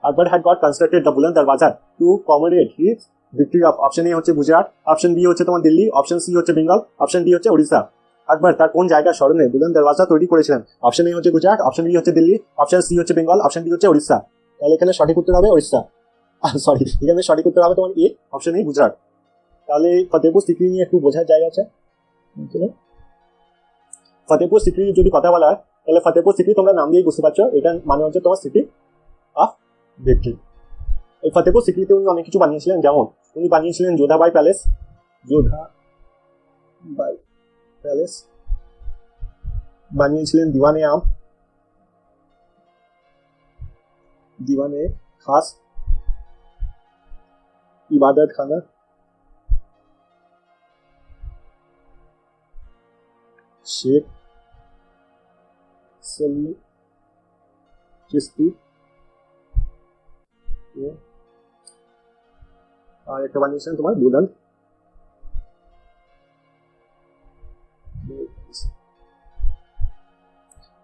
Akbar had got constructed the Buland Darwaza to commemorate his victory of option A হচ্ছে গুজরাট, অপশন বি হচ্ছে তোমার দিল্লি, অপশন সি হচ্ছে বেঙ্গল, অপশন ডি হচ্ছে উড়িষ্যা। আকবর তার কোন জায়গার স্মরণে বুলন্দ দরওয়াজা তৈরি করেছিলেন? অপশন এ হচ্ছে গুজরাট, অপশন বি হচ্ছে দিল্লি, অপশন সি হচ্ছে বেঙ্গল, অপশন ডি হচ্ছে উড়িষ্যা। তাহলে এখানে সঠিক উত্তর হবে উড়িষ্যা, সরি এখানে সঠিক উত্তর হবে তোমার এ, অপশন এ গুজরাট। তাহলে ফতেহপুর সিক্রি নিয়ে একটু বোঝার জায়গা আছে। ফতেহপুর সিক্রি যদি কথা বলা হয় তাহলে ফতেহপুর সিক্রি তোমরা নাম দিয়েই বুঝতে পারছো, এটা মানে হচ্ছে তোমার সিটি অফ ভিক্টরি। এই ফতেহপুর সিক্রিতে উনি অনেক কিছু বানিয়েছিলেন, যেমন উনি বানিয়েছিলেন যোধাবাই প্যালেস, যোধাবাই প্যালেস, বানিয়েছিলেন দিওয়ানে আম, দিওয়ানে খাস, ইবাদত খানা, শেখ সলিম চিস্তি, আর একটা বানিয়েছিলেন তোমার বুলন্দ।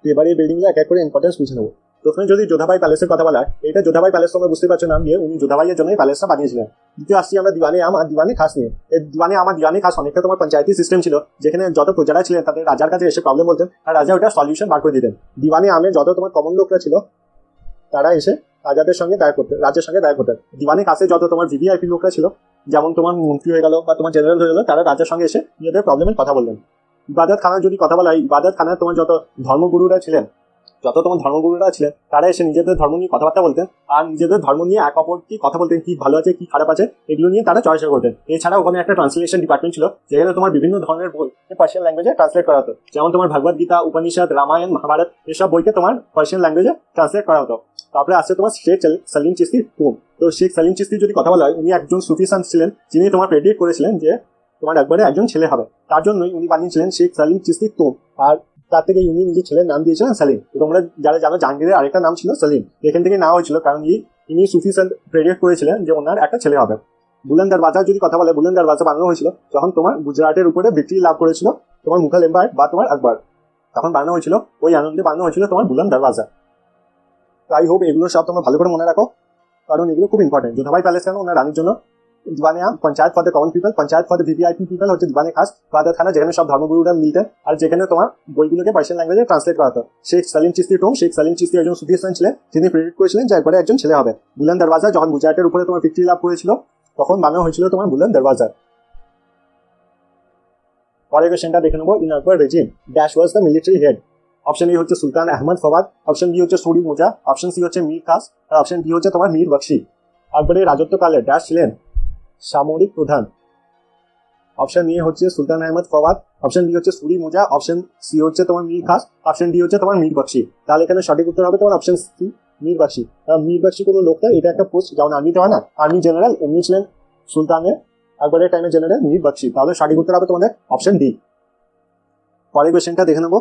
এবার এই বিল্ডিং এক এক করে ইম্পর্টেন্স বুঝে নেবো। প্রথমে যদি যোধাবাই প্যালেসের কথা বলা হয়, এটা যোধাবাই প্যালেস তোমরা বুঝতে পারছো নাম দিয়ে, উনি যোধাবাইয়ের জন্যই প্যালেসটা বানিয়েছিলেন। দ্বিতীয় আসছি আমরা দিওয়ানে আম আর দিওয়ানে খাস নিয়ে। এই দিওয়ানে আম আর দিওয়ানে খাস অনেকটা তোমার পঞ্চায়েতি সিস্টেম ছিল, যেখানে যত প্রজারা ছিলেন তাদের রাজার কাছে এসে প্রবলেম বলতেন আর রাজা ওটা সলিউশন বার করে দিতেন। দিওয়ানে আমে যত তোমার কমন লোকরা ছিল তারা এসে রাজাদের সঙ্গে দেখা করতেন, রাজ্যের সঙ্গে দেখা করতেন। দিওয়ানে কাছে যত তোমার ভিভিআইপি লোকরা ছিল, যেমন তোমার মন্ত্রী হয়ে গেল বা তোমার জেনারেল হয়ে গেল, তারা রাজার সঙ্গে এসে নিজেদের প্রবলেমের কথা বললেন। ইবাদত খানার যদি কথা বলা হয়, ইবাদত খানায় তোমার যত ধর্মগুরুরা ছিলেন, তারা এসে নিজেদের ধর্ম নিয়ে কথাবার্তা বলতেন আর নিজেদের ধর্ম নিয়ে এক অপরকে কথা বলতেন, কি ভালো আছে কি খারাপ আছে এগুলো নিয়ে তারা চর্চা করতেন। এছাড়া ওখানে একটা ট্রান্সলেশন ডিপার্টমেন্ট ছিল, যেখানে তোমার বিভিন্ন ধরনের বই পার্সিয়ান ল্যাঙ্গুয়েজে ট্রান্সলেট করা হতো, যেমন তোমার ভগবদ গীতা, উপনিষদ, রামায়ণ, মহাভারত এসব বইকে তোমার পার্সিয়ান ল্যাঙ্গুয়েজে ট্রান্সলেট করা হতো। তারপরে আসছে তোমার শেখ সালিম চিশতির টুম। তো শেখ সালিম চিশতির যদি কথা বলা হয়, উনি একজন সুফি সন্ত ছিলেন, যিনি তোমার প্রেডিক্ট করেছিলেন যে তোমার একবারে একজন ছেলে হবে। তার জন্যই উনি বানিয়েছিলেন শেখ সালিম চিশতির টুম, আর তার থেকে উনি নিজের ছেলের নাম দিয়েছিলেন সালিম। তোমরা যারা জানো জাহাঙ্গীরের আরেকটা নাম ছিল সালিম, এখান থেকে নেওয়া হয়েছিল কারণ ইনি সুফি সন্ত প্রেডিক্ট করেছিলেন যে ওনার একটা ছেলে হবে। বুলন্দ দরওয়াজা যদি কথা বলে, বুলন্দ দরওয়াজা বানানো হয়েছিল যখন তোমার গুজরাটের উপরে ভিক্টরি লাভ করেছিল তোমার মুঘল এম্পায়ার বা তোমার আকবর, তখন বানানো হয়েছিল, ওই আনন্দে বানানো হয়েছিল তোমার বুলন্দ দরওয়াজা। আই হোপ এগুলো সব তোমরা ভালো করে মনে রাখো, কারণ এগুলো খুব ইম্পর্টেন্ট। যোধাবাই প্যালেস কেন? ওনার রানীর জন্য। Diwan-e Aam panchayat for the common people, panchayat for the VVIP people হচ্ছে দিওয়ানে খাস, ইবাদত খানা যেখানে সব ধর্মগুরুরা মিলতেন আর যেখানে তোমার বইগুলোকে পার্সিয়ান ল্যাঙ্গুয়েজে ট্রান্সলেট করা হতো। শেখ সালিম চিশতি টুম, শেখ সালিম চিশতি একজন সুফি সন্ত ছিলেন, যিনি প্রেডিক্ট করেছিলেন যে একবারে একজন ছেলে হবে। বুলন্দ দরওয়াজা যখন গুজরাটের উপরে তোমার ভিক্টরি লাভ করেছিল তখন বানানো হয়েছিল তোমার বুলন্দ দরওয়াজা। পরের কোশ্চেনটা দেখে নেবো, in Akbar regime dash was the military head. Option A হচ্ছে সুলতান আহমদ ফওয়াদ, অপশন বি হচ্ছে সুরি মুজা, অপশন সি হচ্ছে মীর খাস, আর অপশন ডি হচ্ছে তোমার মীর বখশি। আকবরের রাজত্বকালে ড্যাশ ছিলেন সামরিক প্রধান। অপশন এ হচ্ছে সুলতান আহমদ ফওয়াদ, অপশন বি হচ্ছে সুরি মুজা, অপশন সি হচ্ছে তোমার মীর খাস, অপশন ডি হচ্ছে তোমার মীর বখশি। তাহলে এখানে সঠিক উত্তর হবে তোমার অপশন সি, মীর বখশি। মীর বখশি কোনো লোক না, এটা একটা পোস্ট, যেমন আর্মিতে হয় না আর্মি জেনারেল, এমনি ছিলেন সুলতানের আকবরের টাইমের জেনারেল মীর বখশি। তাহলে সঠিক উত্তর হবে তোমাদের অপশন ডি। পরের কোয়েশ্চেনটা দেখে নেবো,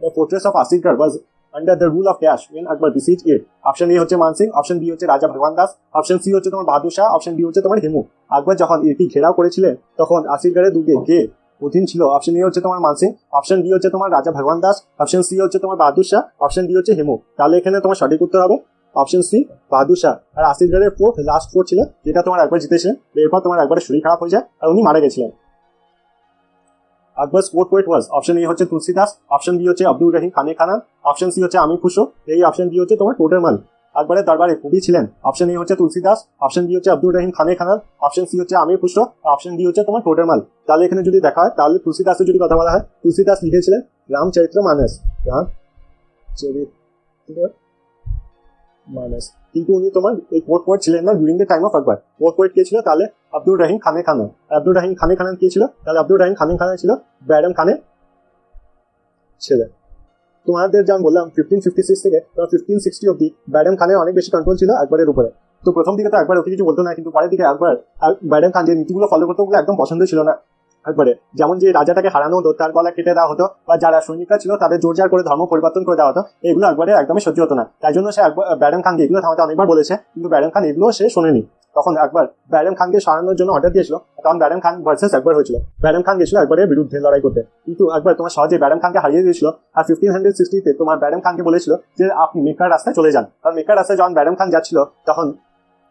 the fortress of Asirgarh was under the rule of dash when Akbar besieged it। Option A হচ্ছে মানসিং, অপশন বি হচ্ছে রাজা ভগবান দাস, অপশন সি হচ্ছে তোমার বাহাদুর শাহ, অপশন ডি হচ্ছে তোমার হেমু। আকবর যখন এটি ঘেরাও করেছিলেন তখন আসিরগড়ের দুর্গে কে অধীন ছিল? অপশন এ হচ্ছে তোমার মানসিং, অপশন বি হচ্ছে তোমার রাজা ভগবান দাস, অপশন সি হচ্ছে তোমার বাহাদুর শাহ, অপশন ডি হচ্ছে হেমু। তাহলে এখানে তোমার সঠিক উত্তর হবে অপশন সি, বাহাদুর শাহ। আর আসিরগড়ের ফোর্ট লাস্ট ফোর্ট ছিল যেটা তোমার একবার জিতেছিলেন, এরপর তোমার একবারের শরীর খারাপ হয়ে যায় আর উনি মারা গেছিলেন। Akbar sport poet was, option A হচ্ছে তুলসীদাস, অপশন বি হচ্ছে আব্দুর রহিম খানে খান, অপশন সি হচ্ছে আমির খুসরো, এই অপশন ডি হচ্ছে তোমার টোটারমাল। আকবরের দরবারে কবি ছিলেন, অপশন এ হচ্ছে তুলসীদাস, অপশন বি হচ্ছে আব্দুর রহিম খানে খান, অপশন সি হচ্ছে আমির খুসরো, অপশন ডি হচ্ছে তোমার টোটারমাল। তাহলে এখানে যদি দেখা হয় তাহলে তুলসীদাসের যদি কথা বলা হয়, তুলসীদাস লিখেছিলেন রামচরিত্র মানস, মানস, কিন্তু উনি তোমার এই কোর্ট পোয়েট ছিলেন না during the time of Akbar. Court poet কে ছিল? তাহলে আব্দুর রহিম খানে খান। আব্দুর রহিম খানে খান কে ছিল? তাহলে আব্দুর রহিম খানে খান ছিল ব্যাডম খানের ছেলে। তোমাদের যেমন বললাম 1556 থেকে 1560 অব্দি ব্যাডম খানের অনেক বেশি কন্ট্রোল ছিল আকবরের উপরে। তো প্রথম দিকে তো একবার ওকে কিছু বলতো না, কিন্তু পরের দিকে আকবর ব্যাডম খান যে নীতিগুলো ফলো করতো ওগুলো একদম পছন্দ ছিল না একবারে। যেমন যে রাজাটাকে হারানো হতো, তার গলা কেটে দেওয়া হতো, বা যারা সৈনিকরা ছিল তাদের জোর জার করে ধর্ম পরিবর্তন করে দেওয়া হতো, এগুলো একবারে একদমই সহ্য হতো না। তাই জন্য সে ব্যাডম খানকে এগুলো থামাতে অনেকবার বলেছে, কিন্তু ব্যাডম খান এগুলো সে শোনেনি। তখন একবার ব্যাডম খানকে সরানোর জন্য অর্ডার দিয়েছিল, তখন ব্যাডম খান ভার্সেস একবার হয়েছিল। ব্যাডম খান গেছিল একবারের বিরুদ্ধে লড়াই করতে, কিন্তু একবার তোমার সহজে ব্যাডম খানকে হারিয়ে দিয়েছিল। আর 1560 তোমার ব্যাডম খানকে বলেছিল যে আপনি মেকার রাস্তায় চলে যান। কারণ মেকার রাস্তায় যখন ব্যাডম খান যাচ্ছিল তখন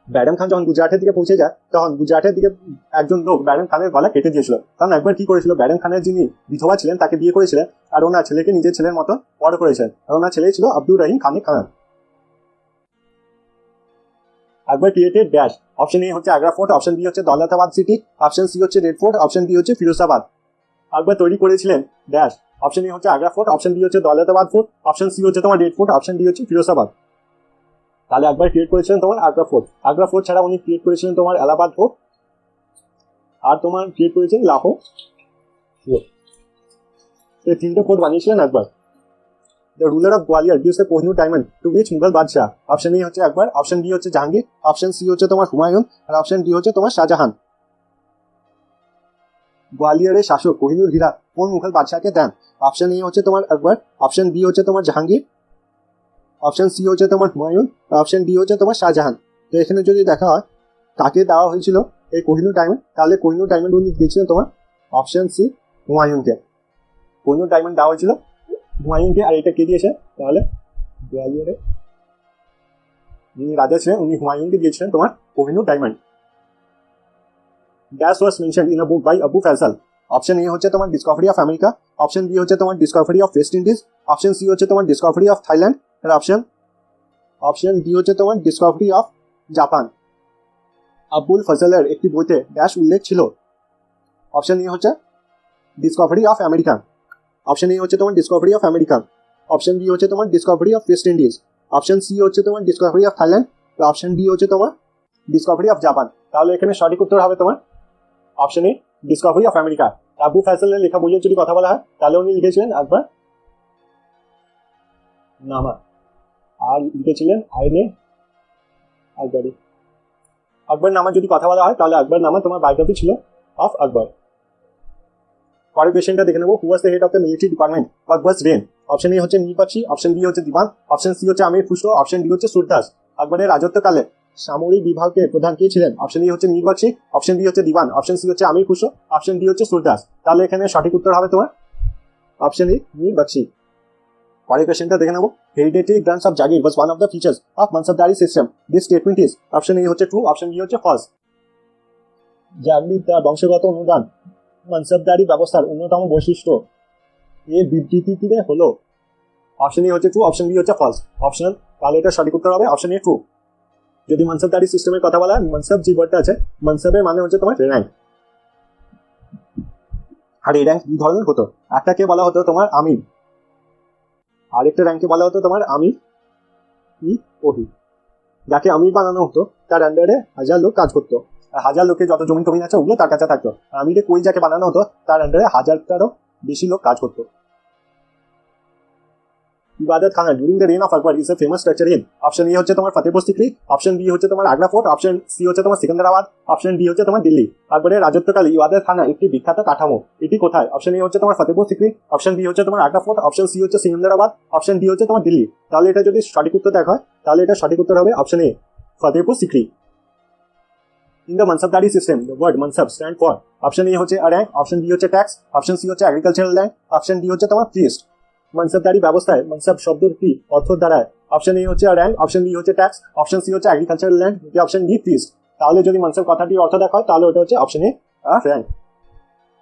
ব্যাডাম খান যখন গুজরাটের দিকে পৌঁছে যায় তখন গুজরাটের দিকে একজন লোক ব্যাডাম খানের গলা কেটে দিয়েছিল। কারণ একবার কি করেছিল, ব্যাডাম খানের যিনি বিধবা ছিলেন তাকে বিয়ে করেছিলেন আর ওনার ছেলেকে নিজের ছেলের মতো বড় করেছেন, আর ওনার ছেলে ছিল আব্দুর রহিম খান খান। আকবর ক্রিয়েটেড ড্যাশ। অপশন এ হচ্ছে আগ্রা ফোর্ট, অপশন বি হচ্ছে দৌলতাবাদ সিটি, অপশন সি হচ্ছে রেড ফোর্ট, অপশন ডি হচ্ছে ফিরোজাবাদ। আকবর তৈরি করেছিলেন ড্যাশ। অপশন এ হচ্ছে আগ্রা ফোর্ট, অপশন বি হচ্ছে দৌলতাবাদ ফোর্ট, অপশন সি হচ্ছে তোমার রেড ফোর্ট, অপশন ডি হচ্ছে ফিরোজাবাদ। তাহলে একবার ক্রিয়েট করেছিলেন তোমার আগ্রা ফোর্ট। আগ্রা ফোর্ট ছাড়া উনি ক্রিয়েট করেছিলেন তোমার এলাহাবাদ ফোর্ট, আর তোমার ক্রিয়েট করেছিলেন লাহোর ফোর্ট। এই তিনটে ফোর্ট বানিয়েছিলেন একবার। The ruler of Gwalior gives the Kohinoor diamond to which Mughal Badshah? Option A হচ্ছে আকবর, অপশন বি হচ্ছে জাহাঙ্গীর, অপশন সি হচ্ছে তোমার হুমায়ুন, আর অপশন ডি হচ্ছে তোমার শাহজাহান। গোয়ালিয়রের শাসক কোহিনুর হীরা কোন মুঘল বাদশাহকে দেন? অপশন এ হচ্ছে তোমার আকবর, অপশন বি হচ্ছে তোমার জাহাঙ্গীর, অপশন সি হচ্ছে তোমার হুমায়ুন, অপশন ডি হচ্ছে তোমার শাহজাহান। তো এখানে যদি দেখা হয় কাকে দেওয়া হয়েছিল এই কোহিনুর ডায়মন্ড, তাহলে কোহিনুর ডায়মন্ড উনি দিয়েছিলেন তোমার অপশন সি হুমায়ুনকে। কোহিনুর ডায়মন্ড দেওয়া হয়েছিল হুমায়ুনকে। আর এটা কে দিয়েছে? তাহলে গোয়ালিয়রে যিনি রাজা ছিলেন উনি হুমায়ুনকে দিয়েছিলেন তোমার Kohinoor diamond. Dash was mentioned in a book by Abu Faisal. Option A হচ্ছে তোমার discovery of America, option B হচ্ছে তোমার discovery of West Indies, option C হচ্ছে তোমার ডিসকভারি অফ থাইল্যান্ড, আর অপশন ডি হচ্ছে তোমার ডিসকভারি অফ জাপান। আবুল ফজলের একটি বইতে ড্যাশ উল্লেখ ছিল। অপশন এ হচ্ছে discovery of America, option A হচ্ছে তোমার discovery of America, option B হচ্ছে তোমার discovery of West Indies, option C হচ্ছে তোমার discovery of Thailand, option D হচ্ছে তোমার ডিসকভারি অফ জাপান। তাহলে এখানে সঠিক উত্তর হবে তোমার option A discovery of America. Abu ফয়সালের লেখা বইয়ের যদি কথা বলা হয় তাহলে উনি লিখেছিলেন আকবর নামা, আর লিখেছিলেন আইনে আকবরী। আকবর নামা যদি কথা বলা হয় তাহলে আকবর নামা তোমার বায়োগ্রাফি ছিল অফ আকবর। পরের কোয়েশ্চেনটা দেখে নেবো, who was the head of the military department of Akbar's reign? Option A হচ্ছে মীর বখশি, অপশন বি হচ্ছে দিবান, অপশন সি হচ্ছে আমির খুসরো, অপশন ডি হচ্ছে সুরদাস। আকবরের রাজত্বকালে সামরিক বিভাগের প্রধান কে ছিলেন? অপশন এ হচ্ছে মীর বখশি, অপশন বি হচ্ছে দিবান, অপশন সি হচ্ছে আমির খুসরো, অপশন ডি হচ্ছে সুরদাস। তাহলে এখানে সঠিক উত্তর হবে তোমার অপশন এ মীর বখশি। পরের কোয়েশ্চেনটা দেখে নেবো, hereditary grants of jagir was one of the features of Mansabdari system. This statement is, option A হচ্ছে ট্রু, অপশন বি হচ্ছে ফলস। জাগির তার বংশগত অনুদান মানসাবদারি ব্যবস্থার অন্যতম বৈশিষ্ট্য, এর বিবৃতিতে হলো। অপশন এ হচ্ছে ট্রু, অপশন বি হচ্ছে ফলস। অপশন, তাহলে এটা সঠিক উত্তর হবে অপশন এ ট্রু। যদি মানসাবদারি সিস্টেমের কথা বলা হয়, মানসাব যে ওয়ার্ডটা আছে, মানসাবের মানে হচ্ছে তোমার র্যাঙ্ক। আর এই র্যাঙ্ক দুই ধরনের হতো, একটাকে বলা হতো তোমার আমির, আরেকটা র্যাঙ্কে বলা হতো তোমার আমির ই ওহি। যাকে আমির বানানো হতো তার আন্ডারে 1000 লোক কাজ করতো, আর 1000 লোকের যত জমি টমি আছে ওগুলো তার কাছে থাকতো। আমিরে কই যাকে বানানো হতো তার আন্ডারে 1000টারও বেশি লোক কাজ করতো। Ibadat Khana during the reign of Akbar is a famous structure in. Option A হচ্ছে তোমার ফতেহপুর সিক্রি, অপশন বি হচ্ছে তোমার আগ্রা ফোর্ট, অপশন সি হচ্ছে তোমার সিকান্দারাবাদ, অপশন ডি হচ্ছে তোমার দিল্লি। আকবরের রাজত্বকালে ইবাদত খানা একটি বিখ্যাত কাঠামো, এটি কোথায়? অপশন এ হচ্ছে তোমার ফতেহপুর সিক্রি, অপশন বি হচ্ছে তোমার আগ্রা ফোর্ট, অপশন সি হচ্ছে সিকান্দারাবাদ, অপশন ডি হচ্ছে তোমার দিল্লি। তাহলে এটা যদি সঠিক উত্তর দেখা হয় তাহলে এটা সঠিক উত্তর হবে option A Fatehpur Sikri. In the Mansabdari system, the word Mansab stand for, option A হচ্ছে a rank, option B হচ্ছে tax, option C হচ্ছে agricultural land, option D হচ্ছে তোমার priest। মানসাবদারি ব্যবস্থায় মানসাব শব্দের কি অর্থ দাঁড়ায়? অপশন এ হচ্ছে র্যাঙ্ক, অপশন বি হচ্ছে ট্যাক্স, অপশন সি হচ্ছে agricultural land, option D priest. তাহলে যদি মানসাব কথাটির অর্থ দেখা হয় তাহলে ওটা হচ্ছে অপশন এ র্যাঙ্ক।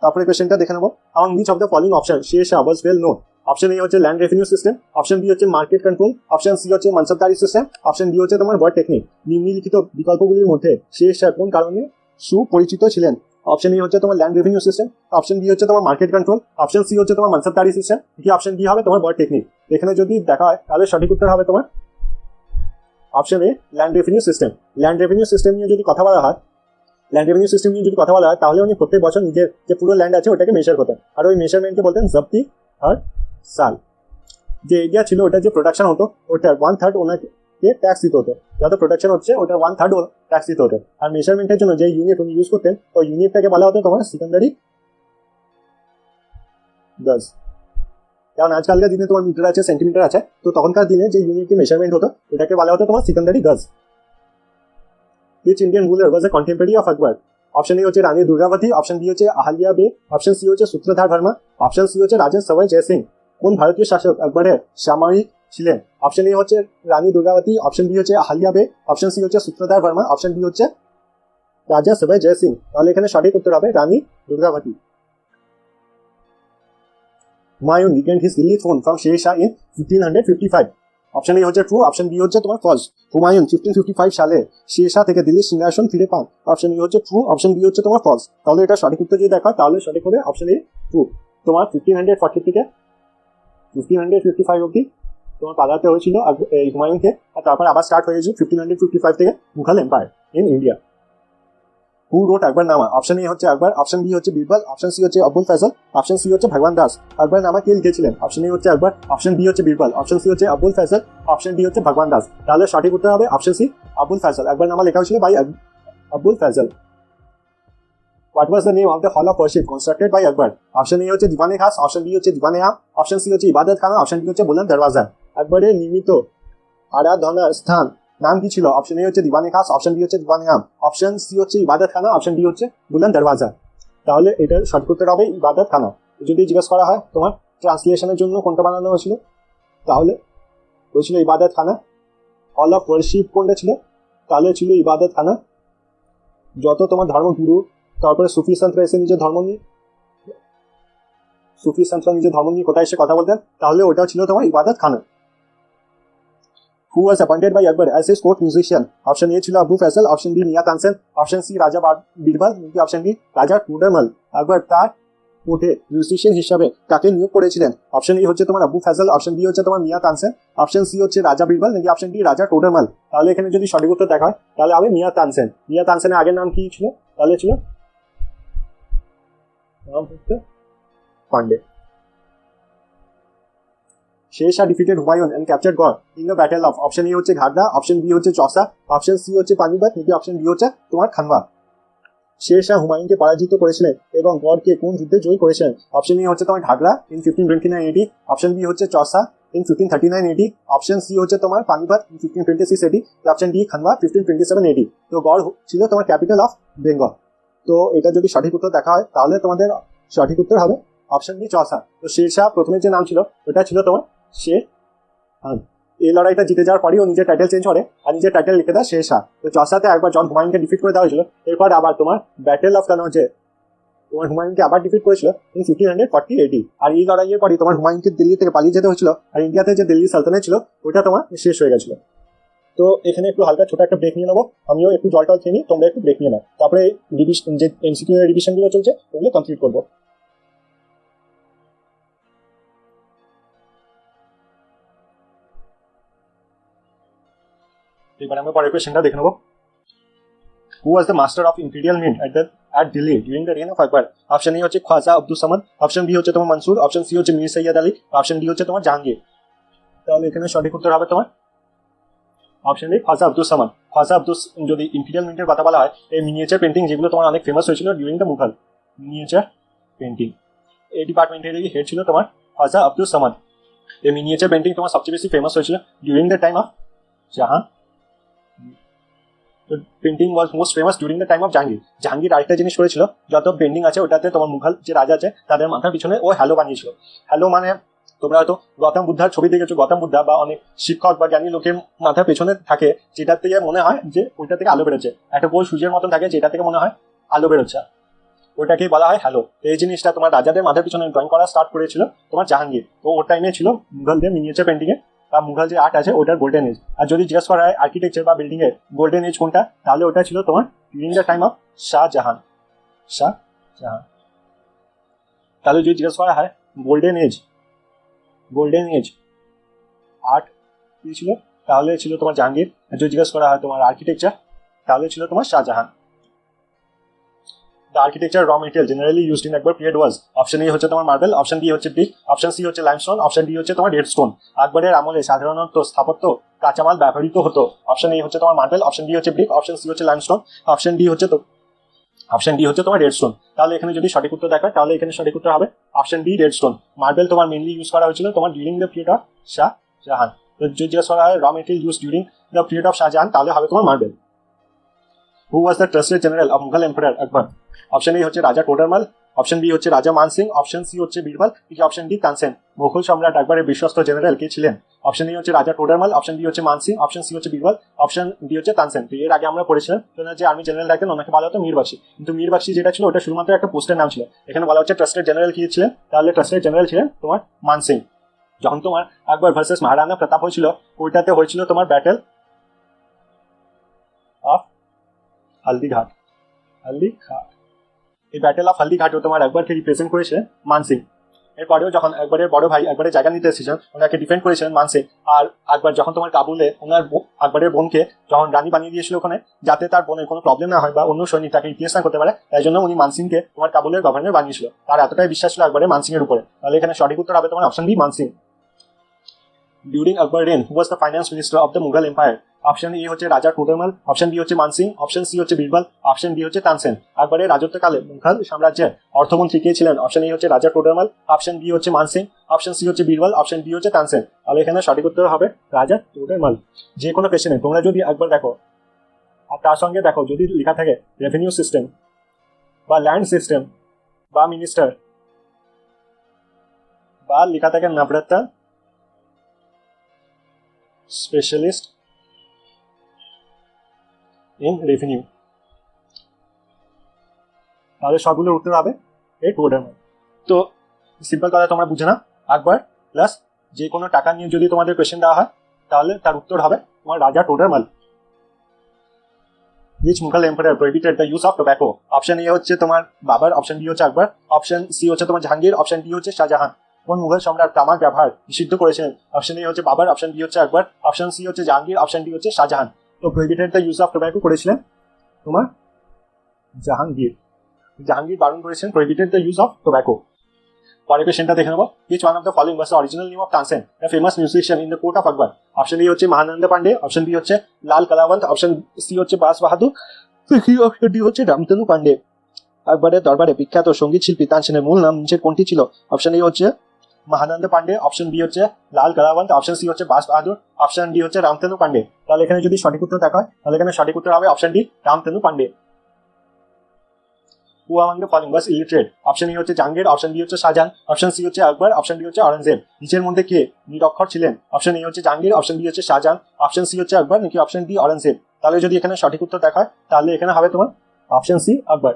তারপরে কোয়েশ্চেনটা দেখে নেবো, among which of the following option Sher Shah was well known? Option A হচ্ছে land revenue system, option B হচ্ছে মার্কেট কন্ট্রোল, অপশন সি হচ্ছে মানসাবদারি সিস্টেম, অপশন ডি হচ্ছে তোমার ওয়ার্ড টেকনিক। নিম্নলিখিত বিকল্পগুলির মধ্যে শের শাহ কোন কারণে সুপরিচিত ছিলেন? অপশন ই হচ্ছে তোমার land revenue system, option B হচ্ছে তোমার মার্কেট কন্ট্রোল, অপশন সি হচ্ছে তোমার মানসাবদারি সিস্টেম, কি অপশন ডি হবে তোমার ওয়ার্ড টেকনিক। এখানে যদি দেখা হয় তাহলে সঠিক উত্তর হবে তোমার অপশন এ land revenue system. Land revenue system নিয়ে যদি কথা বলা হয়, ল্যান্ড রেভিনিউ সিস্টেম নিয়ে যদি কথা বলা হয় তাহলে উনি প্রত্যেক বছর নিজের যে পুরো ল্যান্ড আছে ওটাকে মেজার করতেন, আর ওই মেজারমেন্টকে বলতেন জব্তি আর সাল। যে এরিয়া ছিল ওটা যে প্রোডাকশন হতো ওটার 1/3 ওনাকে ট্যাক্স দিতে হতো, যত প্রোডাকশন হচ্ছে ওটার 1/3 ট্যাক্স দিতে হতো। আর মেজারমেন্টের জন্য যে ইউনিট উনি ইউজ করতেন ওই ইউনিটটাকে বলা হতো তোমার সেকেন্ডারি গজ। কারণ আজকালকার দিনে তোমার মিটার আছে, সেন্টিমিটার আছে, তো তখনকার দিনে যে ইউনিটকে মেজারমেন্ট হতো ওটাকে বলা হতো তোমার সেকেন্ডারি গজ। Which Indian ruler was a contemporary of Akbar? Option A হচ্ছে রানী দুর্গাবতী, অপশন বি হচ্ছে আহালিয়া বে, অপশন সি হচ্ছে সূত্রধার ভার্মা, অপশন সি হচ্ছে রাজা সওয়াই জয় সিং। কোন ভারতীয় শাসক আকবরের সামরিক ছিলেন? অপশন এ হচ্ছে রানী দুর্গাবতী, অপশন বি হচ্ছে আহলিয়া বে, অপশন সি হচ্ছে সূত্রধার বর্মা, অপশন ডি হচ্ছে রাজা সবাই জয় সিং। তাহলে এখানে সঠিক উত্তর হবে Rani Durgavati. Humayun regained his Delhi throne from Sher Shah in 1555। Option A হচ্ছে ট্রু, অপশন বি হচ্ছে তোমার ফলস। হুমায়ুন 1555 সালে শের শাহ থেকে দিল্লির সিংহাসন ফিরে পান। অপশন এ হচ্ছে ট্রু, অপশন বি হচ্ছে তোমার ফলস। তাহলে এটা সঠিক উত্তর যদি দেখা তাহলে সঠিক হবে অপশন এ ট্রু। তোমার 1540 থেকে 1555 অব্দি তোমার পালাতে হয়েছিল হুমায়ুনকে, আর তারপর আবার স্টার্ট হয়েছে 1555 থেকে Mughal empire in India. Who wrote Akbarnama? Option A হচ্ছে আকবর, অপশন বি হচ্ছে বীরবল, অপশন সি হচ্ছে আবুল ফজল, অপশন সি হচ্ছে ভগবান দাস। আকবরনামা কে লিখেছিলেন? অপশন এ হচ্ছে আকবর, অপশন বি হচ্ছে বীরবল, অপশন সি হচ্ছে আবুল ফজল, অপশন ডি হচ্ছে ভগবান দাস। তাহলে সঠিক উত্তর হবে অপশন সি আবুল ফজল। আকবরনামা লেখা হয়েছিল by Abul Fazal. What was the name of the hall of worship constructed by Akbar? Option A হচ্ছে দিওয়ানে খাস, অপশন বি হচ্ছে দিওয়ানে আম, অপশন সি হচ্ছে ইবাদত খানা, অপশন ডি হচ্ছে বুলন্দ দরওয়াজা। আকবরের নির্মিত আরাধনার স্থান নাম কি ছিল? অপশন এ হচ্ছে দিওয়ানে খাস, অপশন বি হচ্ছে দিওয়ানে আম, অপশন সি হচ্ছে ইবাদত খানা, অপশন ডি হচ্ছে বুলন্দ দরওয়াজা। তাহলে এটার সঠিক উত্তর হবে ইবাদত খানা। যদি জিজ্ঞেস করা হয় তোমার ট্রান্সলেশনের জন্য কোনটা বানানো হয়েছিল, তাহলে হয়েছিল ইবাদত খানা। হল অফ ওয়ারশিপ কোনটা ছিল? তাহলে ছিল ইবাদত খানা। যত তোমার ধর্মগুরু, তারপরে সুফি সন্তরা এসে নিজের ধর্ম নিয়ে কোথায় এসে কথা বলতেন, তাহলে ওটাও ছিল তোমার ইবাদত খানা। Who was appointed by Akbar as his court musician? Option A ছিল আবু ফয়সাল, অপশন বি মিয়া তানসেন, অপশন সি রাজা বীরবল, নাকি অপশন ডি রাজা টুডারমাল। আকবর তার কোর্টে মিউজিশিয়ান হিসাবে কাকে নিয়োগ করেছিলেন? অপশন এ হচ্ছে তোমার আবু ফয়সাল, অপশন বি হচ্ছে তোমার মিয়া তানসেন, অপশন সি হচ্ছে রাজা বীরবল, নাকি অপশন ডি রাজা টোডারমাল। তাহলে এখানে যদি সঠিক উত্তর দেখা হয় তাহলে হবে মিয়া তানসেন। মিয়া তানসেনের আগের নাম কি ছিল? তাহলে ছিল Pandey. Sher Shah defeated Humayun and captured Gaur in the battle of, option A হচ্ছে ঘাগরা, অপশন বি হচ্ছে চৌসা, অপশন সি হচ্ছে পানিপত, নাকি অপশন ডি হচ্ছে তোমার খানবা। শের শাহ হুমায়ুনকে পরাজিত করেছিলেন এবং গড়কে কোন যুদ্ধে জয়ী করেছিলেন? অপশন এ হচ্ছে তোমার Ghaghra in 1529 AD, option B হচ্ছে Chausa in 1539 AD, option C হচ্ছে তোমার Panipat in 1526 AD, option D Khanwa 1527 AD। তো গড় ছিল তোমার ক্যাপিটাল অফ বেঙ্গল। তো এটা যদি সঠিক উত্তর দেখা হয় তাহলে তোমাদের সঠিক উত্তর হবে অপশন বি চৌসা। তো শের শাহ প্রথমে যে নাম ছিল ওটা ছিল তোমার শের খান। এই লড়াইটা জিতে যাওয়ার পরেই ও নিজের টাইটেল চেঞ্জ করে আর নিজের টাইটেল লিখে দেয় শের শাহ। তো চৌসাতে একবার জন হুমায়ুনকে ডিফিট করে দেওয়া হয়েছিল, এরপর আবার তোমার ব্যাটেল অফ কানৌজে তোমার হুমায়ুনকে আবার ডিফিট করেছিল ইন 1540 AD। আর এই লড়াইয়ের পরই তোমার হুমায়ুনকে দিল্লি থেকে পালিয়ে যেতে হয়েছিল, আর ইন্ডিয়াতে যে দিল্লি সালতানেট ছিল ওটা তোমার শেষ হয়ে গেছিল। তো এখানে একটু হালকা ছোট একটা ব্রেক নিয়ে নেবো, আমিও একটু জল টল খেয়ে নিই, তোমরা একটু ব্রেক নিয়ে নাও, তারপরে যে এমসিকিউ এর রিভিশন গুলো চলছে ওগুলো কমপ্লিট করবো। এবার আমরা পরের কোয়েশ্চেনটা দেখে নেবো। Who was the master of imperial mint at Delhi during the reign of Akbar? Option A হচ্ছে খ্বাজা আব্দুস সামাদ, অপশন বি হচ্ছে তোমার মনসুর, অপশন সি হচ্ছে মীর সৈয়দ আলী, অপশন ডি হচ্ছে তোমার জাহাঙ্গীর। তাহলে এখানে সঠিক উত্তর হবে তোমার অপশন ডি খ্বাজা আব্দুস সামাদ। খ্বাজা আব্দুস, যদি ইম্পিরিয়াল মিন্টের কথা বলা হয়, এই মিনিয়েচার পেন্টিং যেগুলো তোমার অনেক ফেমাস হয়েছিল during the Mughal miniature painting, এই ডিপার্টমেন্টেরই হেড ছিল তোমার খ্বাজা আব্দুস সামাদ। এই মিনিয়েচার পেন্টিং তোমার সবচেয়ে বেশি ফেমাস হয়েছিল during the time of Jahan. Painting was most famous during the time of Jahangir. Jahangir আরেকটা জিনিস করেছিল, যত পেন্টিং আছে ওটাতে তোমার মুঘল যে রাজা আছে তাদের মাথার পিছনে ও হ্যালো বানিয়েছিল। হ্যালো মানে তোমরা হয়তো গৌতম বুদ্ধার ছবি দেখেছো, গৌতম বুদ্ধা বা অনেক শিক্ষক বা জ্ঞানী লোকের মাথার পেছনে থাকে, যেটা থেকে মনে হয় যে ওইটা থেকে আলো বেরোচ্ছে, একটা গোল সূর্যের মতন থাকে যেটা থেকে মনে হয় আলো বেরোচ্ছে, ওইটাকেই বলা হয় হ্যালো। এই জিনিসটা তোমার রাজাদের মাথার পিছনে ড্রয়িং করা স্টার্ট করেছিল তোমার জাহাঙ্গীর। তো ওর টাইমে ছিল মুঘলদের মিনিয়েচার পেন্টিং এ বা মুঘল যে আর্ট আছে ওটার গোল্ডেন এজ। আর যদি জিজ্ঞেস করা হয় আর্কিটেকচার বা বিল্ডিং এর গোল্ডেন এজ কোনটা, তাহলে ওটা ছিল তোমার during the time of Shahjahan. তাহলে যদি জিজ্ঞেস করা হয় গোল্ডেন এজ আর্ট কি ছিল, তাহলে ছিল তোমার জাহাঙ্গীর। আর যদি জিজ্ঞেস করা হয় তোমার আর্কিটেকচার, তাহলে ছিল তোমার Shahjahan. The architecture raw material generally used in Akbar period was, option A হচ্ছে তোমার মার্বেল, অপশন বি হচ্ছে ব্রিক, অপশন সি হচ্ছে লাইমস্টোন, অপশন ডি হচ্ছে তোমার রেড স্টোন। আকবরের আমলে সাধারণত স্থাপত্য কাঁচামাল ব্যবহৃত হতো। অপশন এ হচ্ছে তোমার মার্বেল, অপশন বি হচ্ছে ব্রিক, অপশন সি হচ্ছে লাইমস্টোন, অপশন ডি হচ্ছে তোমার রেড স্টোন। তাহলে এখানে যদি সঠিক উত্তর দেখায় তাহলে এখানে সঠিক উত্তর হবে option D red stone. Marble তোমার মেনলি ইউজ করা হয়েছিল তোমার during the period of Shahjahan. তো যদি জিজ্ঞেস করা হয় র material use during the period of Shahjahan, তাহলে হবে তোমার marble. Who was the trusted general of Mughal Emperor Akbar? Option A হচ্ছে রাজা টোডরমাল, অপশন বি হচ্ছে রাজা মান সিং, অপশন সি হচ্ছে বীরবল, নাকি অপশন ডি তানসেন। মুঘল সম্রাট আকবরের বিশ্বস্ত জেনারেল কে ছিলেন? অপশন এ হচ্ছে রাজা টোডারমাল, অপশন বি হচ্ছে মান সিং, অপশন সি হচ্ছে বীরবল, অপশন ডি হচ্ছে তানসেন। তো এর আগে আমরা পড়েছিলাম যে আর্মি জেনারেল থাকতেন ওনাকে বলা হতো মীর বখশি, কিন্তু মীর বখশি যেটা ছিল ওটা শুধুমাত্র একটা পোস্টের নাম ছিল। এখানে বলা হচ্ছে ট্রাস্টেড জেনারেল কি ছিলেন, তাহলে ট্রাস্টেড জেনারেল ছিলেন তোমার মান সিং। যখন তোমার আকবর ভার্সেস মহারানা প্রতাপ হয়েছিল, ওইটাতে হয়েছিল তোমার ব্যাটেল অফ হালদিঘাট। এই ব্যাটেল অফ হালদিঘাটে তোমার আকবরকে রিপ্রেজেন্ট করেছিলেন মান সিং। এরপরেও যখন আকবরের বড় ভাই আকবরের জায়গা নিতে এসেছিলেন, ওনাকে ডিফেন্ড করেছিলেন মান সিং। আর আকবর যখন তোমার কাবুলে ওনার আকবরের বোনকে যখন রানী বানিয়ে দিয়েছিল ওখানে, যাতে তার বোনের কোনো প্রবলেম না হয় বা অন্য সৈনিক তাকে ইতিহাস না করতে পারে, তাই জন্য উনি মান সিংকে তোমার কাবুলের গভর্নর বানিয়েছিল। তার এতটাই বিশ্বাস ছিল আকবরের মান সিং এর উপরে। তাহলে এখানে সঠিক উত্তর হবে তোমার অপশন বি মান Singh. During Akbar reign, who was the finance minister of the Mughal Empire? Option A হচ্ছে রাজা টোডরমাল, অপশন বি হচ্ছে মান সিং, অপশন সি হচ্ছে বীরবল, অপশন ডি হচ্ছে তানসেন। আকবরের রাজত্বকালে মুঘল সাম্রাজ্যের অর্থমন্ত্রী কে ছিলেন? অপশন এ হচ্ছে রাজা টোডরমাল, অপশন বি হচ্ছে মান সিং, অপশন সি হচ্ছে বীরবল, অপশন ডি হচ্ছে তানসেন। তাহলে এখানে সঠিক উত্তর হবে রাজা টোডরমাল। যে কোনো কোশ্চেনে তোমরা যদি আকবর দেখো আর তার সঙ্গে দেখো যদি লেখা থাকে রেভিনিউ সিস্টেম বা ল্যান্ড সিস্টেম বা মিনিস্টার বা লেখা থাকে নবরত্ন স্পেশালিস্ট ইন রেভিনিউ, তাহলে সবগুলোর উত্তর হবে এই টোডরমাল। তো সিম্পল কথা তোমরা বুঝে না, আকবর প্লাস যে কোনো টাকা নিয়ে যদি তোমাদের কোয়েশ্চেন দেওয়া হয় তাহলে তার উত্তর হবে তোমার রাজা টোডরমাল। Which Mughal emperor prohibited the use of tobacco? Option A হচ্ছে তোমার বাবর, অপশন বি হচ্ছে আকবর, অপশন সি হচ্ছে তোমার জাহাঙ্গীর, অপশন ডি হচ্ছে শাহজাহান। কোন মুঘল সম্রাট তামাক ব্যবহার নিষিদ্ধ করেছিলেন? অপশন এ হচ্ছে বাবর, অপশন বি হচ্ছে আকবর, অপশন সি হচ্ছে জাহাঙ্গীর, অপশন ডি হচ্ছে শাহজাহান। তো prohibited the use of tobacco করেছিলেন তোমার জাহাঙ্গীর। জাহাঙ্গীর বারণ করেছেন prohibited the use of tobacco. পরের কোয়েশ্চেনটা দেখে নেবো। Which one of the following was the original name of Tansen, a famous musician in the court of Akbar? Option A হচ্ছে Mahananda Pandey, option B হচ্ছে লাল কালাবন্ত, অপশন সি হচ্ছে বাস বাহাদুর, অপশন ডি হচ্ছে রামতনু পান্ডে। আকবরের দরবারে বিখ্যাত সঙ্গীত শিল্পী তানসেনের মূল নাম নিচের কোনটি ছিল? অপশন এ হচ্ছে মহানন্দ পান্ডে, অপশন বি হচ্ছে লাল কালাবন্ত, অপশন সি হচ্ছে বাস বাহাদুর, অপশন ডি হচ্ছে রামতনু পান্ডে। তাহলে এখানে যদি সঠিক উত্তর দেখা হয় তাহলে এখানে সঠিক উত্তর হবে option D Ramtanu Pandey. Who among the following was illiterate? Option A হচ্ছে জাহাঙ্গীর, অপশন বি হচ্ছে শাহজাহান, অপশন সি হচ্ছে আকবর, অপশন ডি হচ্ছে অরঙ্গজেব। নিচের মধ্যে কে নিরক্ষর ছিলেন? অপশন এ হচ্ছে জাহাঙ্গীর, অপশন বি হচ্ছে শাহজাহান, অপশন সি হচ্ছে আকবর, নাকি অপশন ডি অরঙ্গজেব। তাহলে যদি এখানে সঠিক উত্তর দেখা হয় তাহলে এখানে হবে তোমার option C Akbar.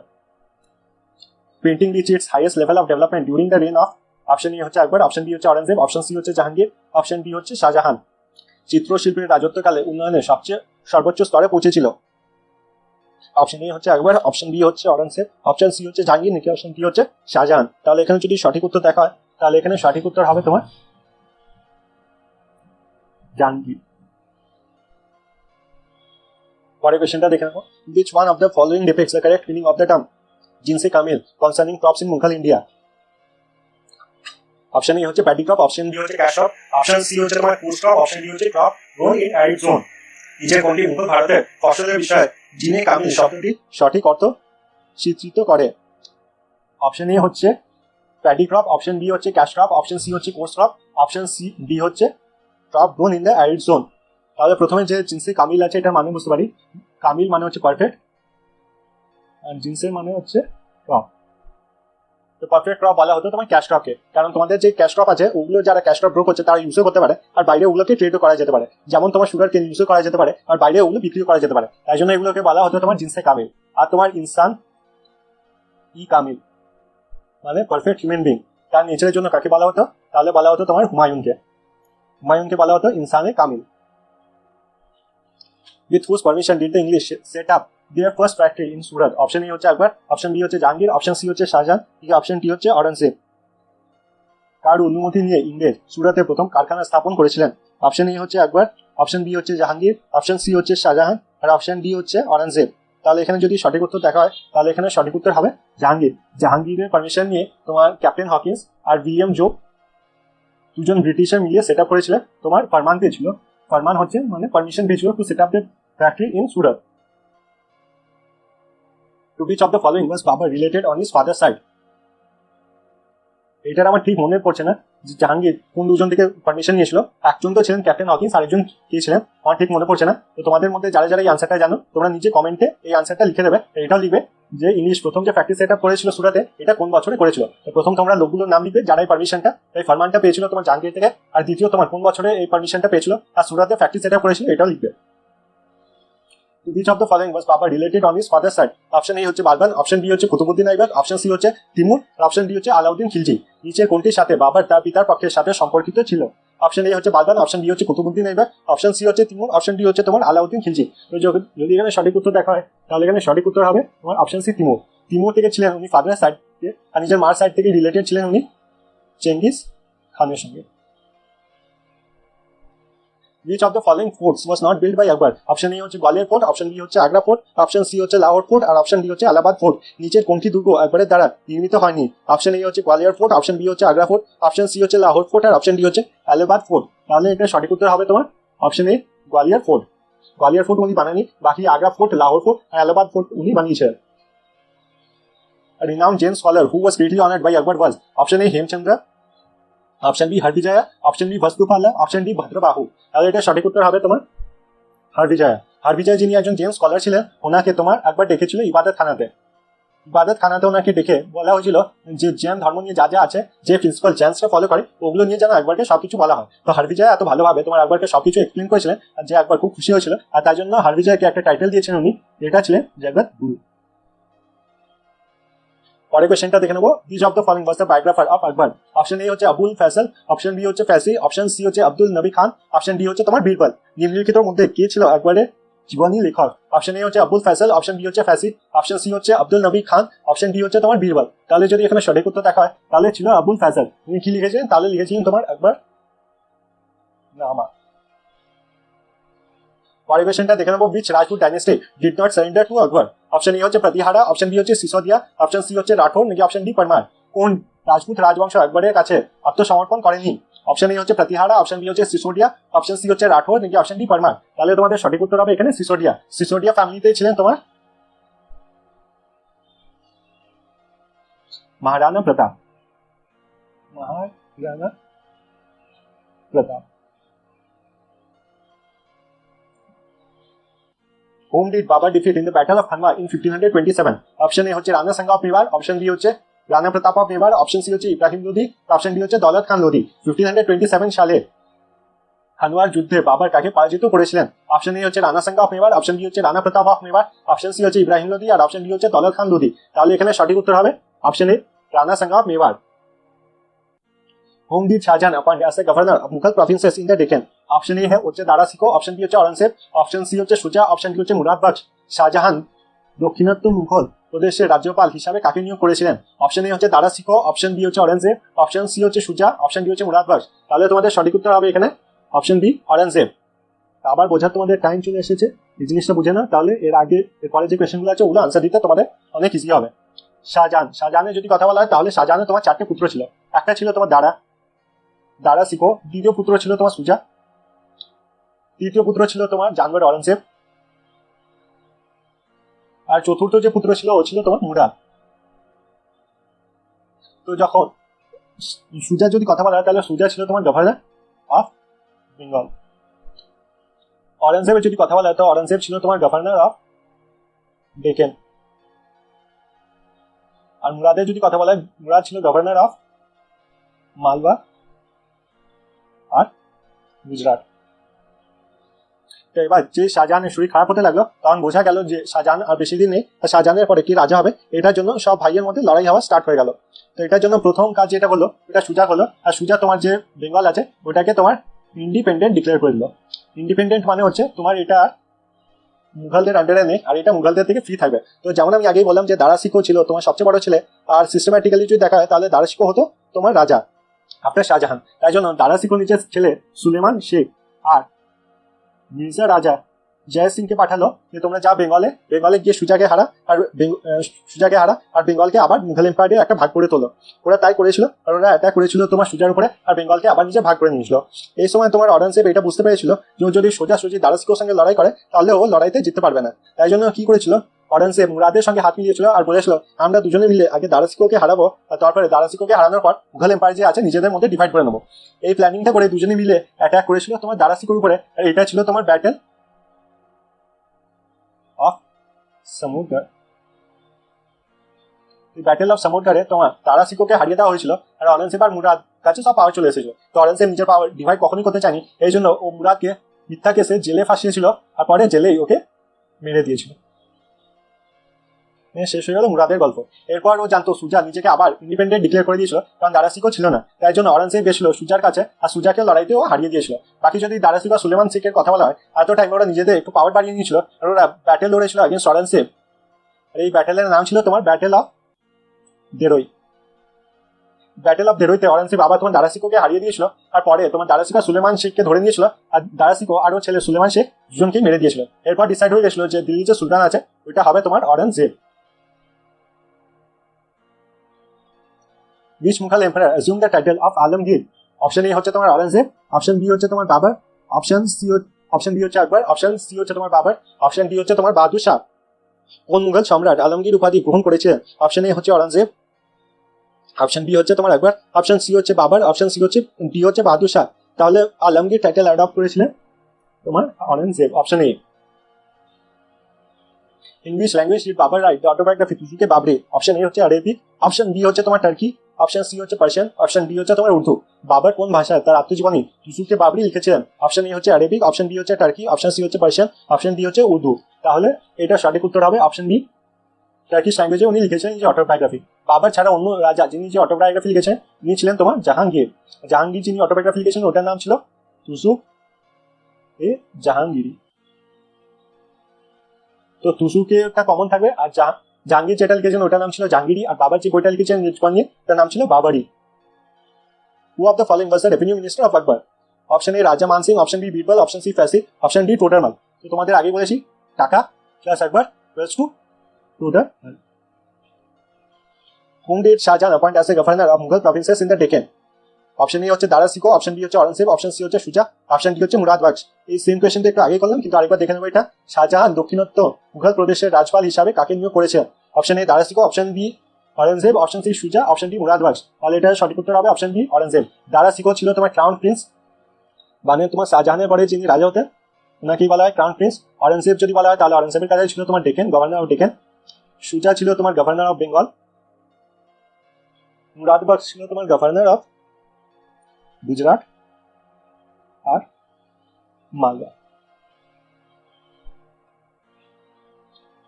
Printing reached its highest level of development during the reign of, option A হচ্ছে আকবর, অপশন বি হচ্ছে অরঙ্গজেব, অপশন সি হচ্ছে জাহাঙ্গীর, অপশন ডি হচ্ছে শাহজাহান। চিত্রশিল্পের রাজত্বকালে উন্নয়নের সবচেয়ে সর্বোচ্চ স্তরে পৌঁছেছিল? অপশন এ হচ্ছে আকবর, অপশন বি হচ্ছে অরঙ্গজেব, অপশন সি হচ্ছে জাহাঙ্গীর, নাকি অপশন ডি হচ্ছে শাহজাহান। তাহলে এখানে যদি সঠিক উত্তর দেখা হয় তাহলে এখানে সঠিক উত্তর হবে তোমার জাহাঙ্গীর। পরের কোয়েশ্চেনটা দেখে নেবো। Which one of the following depicts the correct meaning of the term jinse kamil concerning crops in Mughal India? Option A হচ্ছে প্যাডি ক্রপ, অপশন বি হচ্ছে ক্যাশ ক্রপ, অপশন সি হচ্ছে তোমার ফুড ক্রপ, অপশন ডি হচ্ছে crop grown in arid zone. নিচের কোনটি মুঘল ভারতের ফসলের বিষয়ে জিনে কামিল শব্দটি সঠিক অর্থ চিত্রিত করে? অপশন এ হচ্ছে প্যাডি ক্রপ, অপশন বি হচ্ছে ক্যাশ ক্রপ, অপশন সি হচ্ছে coarse crop, option C D হচ্ছে crop grown in the arid zone. তাহলে প্রথমে যে জিনসে কামিল আছে এটা মানে বুঝতে পারি, কামিল মানে হচ্ছে পারফেক্ট আর জিনসের মানে হচ্ছে ক্রপ। তো পারফেক্ট ক্রপ বলা হতো তোমার ক্যাশ ক্রপকে, কারণ তোমাদের যে ক্যাশ ক্রপ আছে ওগুলো যারা ক্যাশ ক্রপ গ্রো করছে তারা ইউজও করতে পারে আর বাইরে ওগুলোকে ট্রেডও করা যেতে পারে। যেমন তোমার সুগার কেন ইউজও করা যেতে পারে আর বাইরে ওগুলো বিক্রিও করা যেতে পারে, তাই জন্য এগুলোকে বলা হতো তোমার জিনসে কামিল। আর তোমার ইনসান ই কামিল মানে পারফেক্ট হিউম্যান বিং, তার নেচারের জন্য কাকে বলা হতো? তাহলে বলা হতো তোমার হুমায়ুনকে। হুমায়ুনকে বলা হতো ইনসানে Kamil. With whose permission did the English set up their first factory in Surat? Option A হচ্ছে আকবর, অপশন বি হচ্ছে জাহাঙ্গীর, অপশন সি হচ্ছে শাহজাহান, নাকি অপশন ডি হচ্ছে অরঙ্গজেব। কার অনুমতি নিয়ে ইংরেজ সুরাতে প্রথম কারখানা স্থাপন করেছিলেন? অপশন এ হচ্ছে আকবর, অপশন বি হচ্ছে জাহাঙ্গীর, অপশন সি হচ্ছে শাহজাহান, আর অপশন ডি হচ্ছে অরঙ্গজেব। তাহলে এখানে যদি সঠিক উত্তর দেখা হয় তাহলে এখানে সঠিক উত্তর হবে জাহাঙ্গীর। জাহাঙ্গীরের পারমিশন নিয়ে তোমার ক্যাপ্টেন হকিন্স আর উইলিয়াম জোগ দুজন ব্রিটিশার মিলিয়ে সেট আপ করেছিলেন তোমার ফরমান পেয়েছিল। ফরমান হচ্ছে মানে পারমিশন পেয়েছিল to set up the factory in Surat. To which of the following was Babur related on his father's side? এটার আমার ঠিক মনে পড়ছে না যে জাহাঙ্গীর কোন দুজন থেকে পারমিশন নিয়েছিল। একজন তো ছিলেন ক্যাপ্টেন হকিন্স, আরেকজন কে ছিলেন আমার ঠিক মনে পড়ছে না। তো তোমাদের মধ্যে যারা যারা এই আনসারটা জানো তোমরা নিচে কমেন্টে এই আনসারটা লিখে দেবে। এটাও লিখবে যে ইংলিশ প্রথম যে প্র্যাকটিস সেট আপ করেছিল সুরাতে এটা কোন বছরে করেছিল। তো প্রথম তোমরা লোকগুলোর নাম লিখবে যারা এই পারমিশনটা এই ফরমানটা পেয়েছিল তোমার জাহাঙ্গীর থেকে, আর দ্বিতীয় তোমার কোন বছরে এই পারমিশনটা পেয়েছিল আর সুরাতে প্র্যাকটিস সেট আপ করেছিল এটাও লিখবে। Which of the following was Babur related on his father's side? Option A হচ্ছে বালবান, অপশন বি হচ্ছে কুতুবউদ্দিন আইবক, অপশন সি হচ্ছে তিমুর, অপশন ডি হচ্ছে আলাউদ্দিন খিলজি। নিচের কোনটির সাথে বাবর তার পিতার পক্ষের সাথে সম্পর্কিত ছিল? অপশন এ হচ্ছে বালবান, অপশন বি হচ্ছে কুতুবউদ্দিন আইবক, অপশন সি হচ্ছে তিমুর, অপশন ডি হচ্ছে তোমার আলাউদ্দিন খিলজি। তো যদি এখানে সঠিক উত্তর দেখা হয় তাহলে এখানে সঠিক উত্তর হবে তোমার অপশন সি তিমুর। তিমুর থেকে ছিলেন উনি ফাদারের সাইড থেকে, আর নিজের মার সাইড থেকে রিলেটেড ছিলেন উনি চেঙ্গিস খানের সঙ্গে। Which of the following forts was not built by Akbar? Option A হচ্ছে গোয়ালিয়র ফোর্ট, অপশন বি হচ্ছে আগ্রা ফোর্ট, অপশন সি হচ্ছে লাহোর ফোর্ট, আর অপশন ডি হচ্ছে এলাহাবাদ ফোর্ট। নিচের কোনটি দুর্গ আকবরের দ্বারা নির্মিত হয়নি? অপশন এ হচ্ছে গোয়ালিয়র ফোর্ট, অপশন বি হচ্ছে আগ্রা ফোর্ট, অপশন সি হচ্ছে লাহোর ফোর্ট, আর অপশন ডি হচ্ছে এলাহাবাদ ফোর্ট। তাহলে এটা সঠিক উত্তর হবে তোমার অপশন এ গোয়ালিয়র ফোর্ট। গোয়ালিয়র ফোর্ট উনি বানাননি, বাকি আগ্রা ফোর্ট, লাহোর ফোর্ট আর এলাহাবাদ ফোর্ট উনি বানিয়েছিলেন। A renowned Jain scholar who was greatly honored by Akbar was option A Hemchandra, option B Harivijaya, option B Vastupala, option D Bhadrabahu. তাহলে এটা সঠিক উত্তর হবে তোমার হরবিজয়া। হরবিজয় যিনি একজন জেন স্কলার ছিলেন, ওনাকে তোমার একবার ডেকেছিল ইবাদত খানাতে। ইবাদত খানাতে ওনাকে ডেকে বলা হয়েছিল যে জৈন ধর্ম নিয়ে যা যা আছে, যে প্রিন্সিপাল জেন্সরা ফলো করে ওগুলো নিয়ে যেন একবারকে সবকিছু বলা হয়। তো হরবিজয় এত ভালোভাবে তোমার একবারকে সবকিছু এক্সপ্লেন করেছিলেন আর যে একবার খুব খুশি হয়েছিল, আর তার জন্য হরবিজয়কে একটা টাইটেল দিয়েছিলেন উনি, যেটা ছিলেন জগৎ গুরু। পরের কোশ্চেনটা দেখে নেবো। Which of the following was the biographer of Akbar? Option A হচ্ছে আবুল ফয়সাল, অপশন বি হচ্ছে ফ্যাসি, অপশন সি হচ্ছে আব্দুল নবী খান, অপশন ডি হচ্ছে তোমার বীরবল। নিম্নলিখিতের মধ্যে কে ছিল আকবরের জীবনী লেখক? অপশন এ হচ্ছে আবুল ফয়সাল, অপশন বি হচ্ছে ফ্যাসি, অপশন সি হচ্ছে আব্দুল নবী খান, অপশন ডি হচ্ছে তোমার বীরবল। তাহলে যদি এখানে সঠিক উত্তর দেখা হয় তাহলে ছিল আবুল ফয়সাল। উনি কি লিখেছিলেন? তাহলে লিখেছিলেন তোমার আকবর নামা। পরের কোশ্চেনটা দেখে নেবো। Which Rajput dynasty did not surrender to Akbar? Option A হচ্ছে প্রতিহারা, অপশন বি হচ্ছে সিসোদিয়া, অপশন সি হচ্ছে রাঠোর, নাকি অপশন ডি পরমার। কোন রাজপুত রাজবংশ আকবরের কাছে আত্মসমর্পণ করেনি? অপশন এ হচ্ছে প্রতিহারা, অপশন বি হচ্ছে সিসোডিয়া, অপশন সি হচ্ছে রাঠোর, নাকি অপশন ডি পরমার। তাহলে তোমাদের সঠিক উত্তর হবে এখানে সিসোডিয়া। সিসোডিয়া ফ্যামিলিতে ছিলেন তোমার Maharana Pratap. Maharana Pratap. Whom did Babur defeat in the Battle of Hanwa in 1527? Option A হচ্ছে Rana Sanga of Mewar, option B হচ্ছে Rana Pratap of Mewar, option C হচ্ছে ইব্রাহিম লোদি, অপশন ডি হচ্ছে দৌলত খান লোদি। 1527 সালে হানওয়ার যুদ্ধে বাবর কাকে পরাজিত করেছিলেন? অপশন এ হচ্ছে Rana Sanga of Mewar, option B হচ্ছে Rana Pratap of Mewar, option C হচ্ছে ইব্রাহিম লোদি, আর অপশন ডি হচ্ছে দৌলত খান লোদি। তাহলে এখানে সঠিক উত্তর হবে option A Rana Sanga of Mewar. Whom did Shahjahan appoint as the governor of Mughal provinces in the Deccan? Option A হচ্ছে দারা শিকো, অপশন বি হচ্ছে অরঙ্গজেব, অপশন সি হচ্ছে সুজা, অপশন ডি হচ্ছে মুরাদ বখশ। শাহজাহান দক্ষিণাত্য মুঘল প্রদেশের রাজ্যপাল হিসাবে কাকে নিয়োগ করেছিলেন? অপশন এ হচ্ছে দারা শিকো, অপশন বি হচ্ছে অরঙ্গজেব, অপশন সি হচ্ছে সুজা, অপশন ডি হচ্ছে মুরাদ বখশ। তাহলে তোমাদের সঠিক উত্তর হবে এখানে অপশন বি অরঙ্গজেব। আবার বোঝার তোমাদের টাইম চলে এসেছে, এই জিনিসটা বুঝে না তাহলে এর আগে এরপরে যে কোয়েশ্চেনগুলো আছে ওগুলো আনসার দিতে তোমাদের অনেক ইজি হবে। শাহজাহানের যদি কথা বলা হয় তাহলে শাহজাহানের তোমার চারটে পুত্র ছিল। একটা ছিল তোমার দারা শিকো, দ্বিতীয় পুত্র ছিল তোমার সুজা, তৃতীয় পুত্র ছিল তোমার জাহাঙ্গীর অরঙ্গজেব, আর চতুর্থ যে পুত্র ছিল ও ছিল তোমার মুরাদ। তো যখন সুজা যদি কথা বলা হয় তাহলে সুজা ছিল তোমার গভর্নর অফ বেঙ্গল। অরঙ্গজেবের যদি কথা বলা হয় তো অরঙ্গজেব ছিল তোমার গভর্নর অফ ডেকেন। আর মুরাদের যদি কথা বলা হয় মুরাদ ছিল গভর্নর অফ মালবা আর গুজরাট। তো এবার যে শাহজাহানের শরীর খারাপ হতে লাগলো তখন বোঝা গেল যে শাহজাহান আর বেশি দিন নেই, শাহজাহানের পরে কি রাজা হবে। এটার জন্য সব ভাইয়ের মধ্যে লড়াই হওয়া স্টার্ট হয়ে গেল। তো এটার জন্য প্রথম কাজ যেটা হলো এটা সুজা হলো, আর সুজা তোমার যে বেঙ্গল আছে ওটাকে তোমার ইন্ডিপেন্ডেন্ট ডিক্লেয়ার করে দিল। ইন্ডিপেন্ডেন্ট মানে হচ্ছে তোমার এটা মুঘলদের আন্ডারে নেই আর এটা মুঘলদের থেকে ফ্রি থাকবে। তো যেমন আমি আগেই বললাম যে দারা শিকো ছিল তোমার সবচেয়ে বড় ছেলে, আর সিস্টেম্যাটিক্যালি যদি দেখা হয় তাহলে দারা শিকো হতো তোমার রাজা আপনার শাহজাহান। তাই জন্য দারা শিকো নিজের ছেলে সুলেমান শেখ আর মির্জা রাজা জয় সিংকে পাঠালো যে তোমরা যা বেঙ্গলে গিয়ে সুজাকে হারা আর বেঙ্গলকে আবার মুঘল এম্পায়ারের একটা ভাগ করে তোলো। ওরা তাই করেছিল, আর ওরা অ্যাটাক করেছিল তোমার সুজার উপরে আর বেঙ্গলকে আবার নিজে ভাগ করে নিয়েছিল। এই সময় তোমার অরঙ্গজেব এটা বুঝতে পেরেছিল যে ও যদি সোজাসুজি দারা শিকোর সঙ্গে লড়াই করে তাহলে ও লড়াইতে জিততে পারবে না। তাই জন্য কি করেছিল অরেঞ্জেব মুরাদের সঙ্গে হাত মিলিয়েছিল আর বলেছিল আমরা দুজনে মিলে আগে দারাসিকোকে হারাবো আর তারপরে দারাসিকোকে হারানোর পর মুঘল এম্পায়ার যে আছে নিজেদের মধ্যে ডিভাইড করে নেবো। এই প্ল্যানিংটা করে দুজনে মিলে অ্যাটাক করেছিল তোমার দারাসিকোর উপরে। আর এটা ছিল তোমার ব্যাটেল অফ সমুদ্র। ব্যাটেল অফ সমুদ্রে তোমার দারাসিকোকে হারিয়ে দেওয়া হয়েছিল আর অরেঞ্জেব আর মুরাদ কাছে সব পাওয়ার চলে এসেছিল। তো অরেঞ্জেব নিজের পাওয়ার ডিভাইড কখনই করতে চায়নি, এই জন্য ও মুরাদকে মিথ্যা কেসে জেলে ফাঁসিয়েছিল আর পরে জেলেই ওকে মেরে দিয়েছিল। শেষ হয়ে গেল মুরাদের গল্প। এরপর ও জানতো সুজা নিজেকে আবার ইন্ডিপেন্ডেন্ট ডিক্লেয়ার করে দিয়েছিল, কারণ দারাসিকো ছিল না, তাই জন্য অরেঞ্জেব গেছিল সুজার কাছে আর সুজাকে লড়াইতে ও হারিয়ে দিয়েছিল। বাকি যদি দারাসিকো আর সুলেমান শেখের কথা বলা হয়, এত টাইম ওরা নিজেদের একটু পাওয়ার বাড়িয়ে নিয়েছিল আর ওরা ব্যাটেল লড়েছিল আগেন্স্ট অরেঞ্জেব। এই ব্যাটেলের নাম ছিল তোমার ব্যাটেল অফ দেরোই। ব্যাটেল অফ দেরোইতে অরেঞ্জেব আবার তোমার দারাসিকোকে হারিয়ে দিয়েছিল আর পরে তোমার দারাসিকো সুলেমান শেখকে ধরে নিয়েছিল আর দারাসিকো আর ওর ছেলে সুলেমান শেখ দুজনকেই মেরে দিয়েছিল। এরপর ডিসাইড হয়ে গেছিল যে দিল্লি যে সুলতান আছে ওইটা হবে তোমার অরেঞ্জেব। Which Mughal emperor assumed the title of Alamgir? Option A হচ্ছে তোমার অরেঞ্জেব, অপশন বি হচ্ছে তোমার বাবর, অপশন বি হচ্ছে আকবর, অপশন সি হচ্ছে তোমার বাবর, অপশন ডি হচ্ছে তোমার বাহাদুর শাহ। কোন মুঘল সম্রাট আলমগীর উপাধি গ্রহণ করেছিলেন? অপশন এ হচ্ছে অরেঞ্জেব, অপশন বি হচ্ছে তোমার আকবর, অপশন সি হচ্ছে বাবর, অপশন সি হচ্ছে ডি হচ্ছে বাহাদুর শাহ। তাহলে আলমগীর টাইটেল অ্যাডপ্ট করেছিলেন তোমার Aurangzeb, option A. In which language did Babur write the autobiography Tuzuke Babri? Option A হচ্ছে আরবিক, অপশন বি হচ্ছে তোমার টার্কি, অপশন সি হচ্ছে পার্সিয়ান, অপশন ডি হচ্ছে তোমার উর্দু। বাবর কোন ভাষায় তার আত্মজীবনী তুসুকে বাবরি লিখেছিলেন? অপশন এ হচ্ছে আরবিক, অপশন বি হচ্ছে টার্কি, অপশন সি হচ্ছে পার্সিয়ান, অপশন ডি হচ্ছে উর্দু। তাহলে এটা সঠিক উত্তর হবে অপশন বি, টার্কিশ ল্যাঙ্গুয়েজে উনি লিখেছেন যে অটোবায়োগ্রাফি। বাবর ছাড়া অন্য রাজা যিনি যে অটোবায়োগ্রাফি লিখেছেন তিনি ছিলেন তোমার জাহাঙ্গীর। জাহাঙ্গীর যিনি অটোবায়োগ্রাফি লিখেছেন ওটার নাম ছিল তুসুক এ জাহাঙ্গীরি। তো তুসুকে একটা কমন থাকবে আর জাহাঙ্গীর যেটা লিখেছেন ওটার নাম ছিল জাহাঙ্গীরি আর বাবার যে বইটা লিখেছেন নিয়ে তার নাম ছিল Babri. Who of the following was the revenue minister of Akbar? Option A Raja Man Singh, option B Birbal, option C Faizi, option D Todarmal. তো তোমাদের আগে বলেছি টাকা plus Akbar plus to Todarmal. Whom did Shahjahan appoint as a governor of Mughal provinces in the Deccan? Option A হচ্ছে দারাসিকো, option B হচ্ছে অরেঞ্জেব, option C হচ্ছে সুজা, option D হচ্ছে Murad box. এই সেম কোয়েশ্চেনটা একটু আগে করলাম কিন্তু আরেকবার দেখে নেবো এটা। শাহজাহান দক্ষিণোত্ত মুঘল প্রদেশের রাজপাল হিসাবে কাকে নিয়োগ করেছেন? Option A Darashikoh, option B Aurangzeb, option C Shuja, option D Murad Baksh. তাহলে এটা সঠিক উত্তর হবে অপশন বি অরেঞ্জেব। দারাসিকো ছিল তোমার ক্রাউন প্রিন্স, মানে তোমার শাহজাহানের পরে যিনি রাজা হতেন ওনাকেই বলা হয় ক্রাউন প্রিন্স। অরেঞ্জেব যদি বলা হয় তাহলে অরেঞ্জেবের কাছে ছিল তোমার ডেকেন, গভর্নর অফ ডেকেন। সুজা ছিল তোমার governor of Bengal. Murad box ছিল তোমার গভর্নর অফ গুজরাট আর মালদা।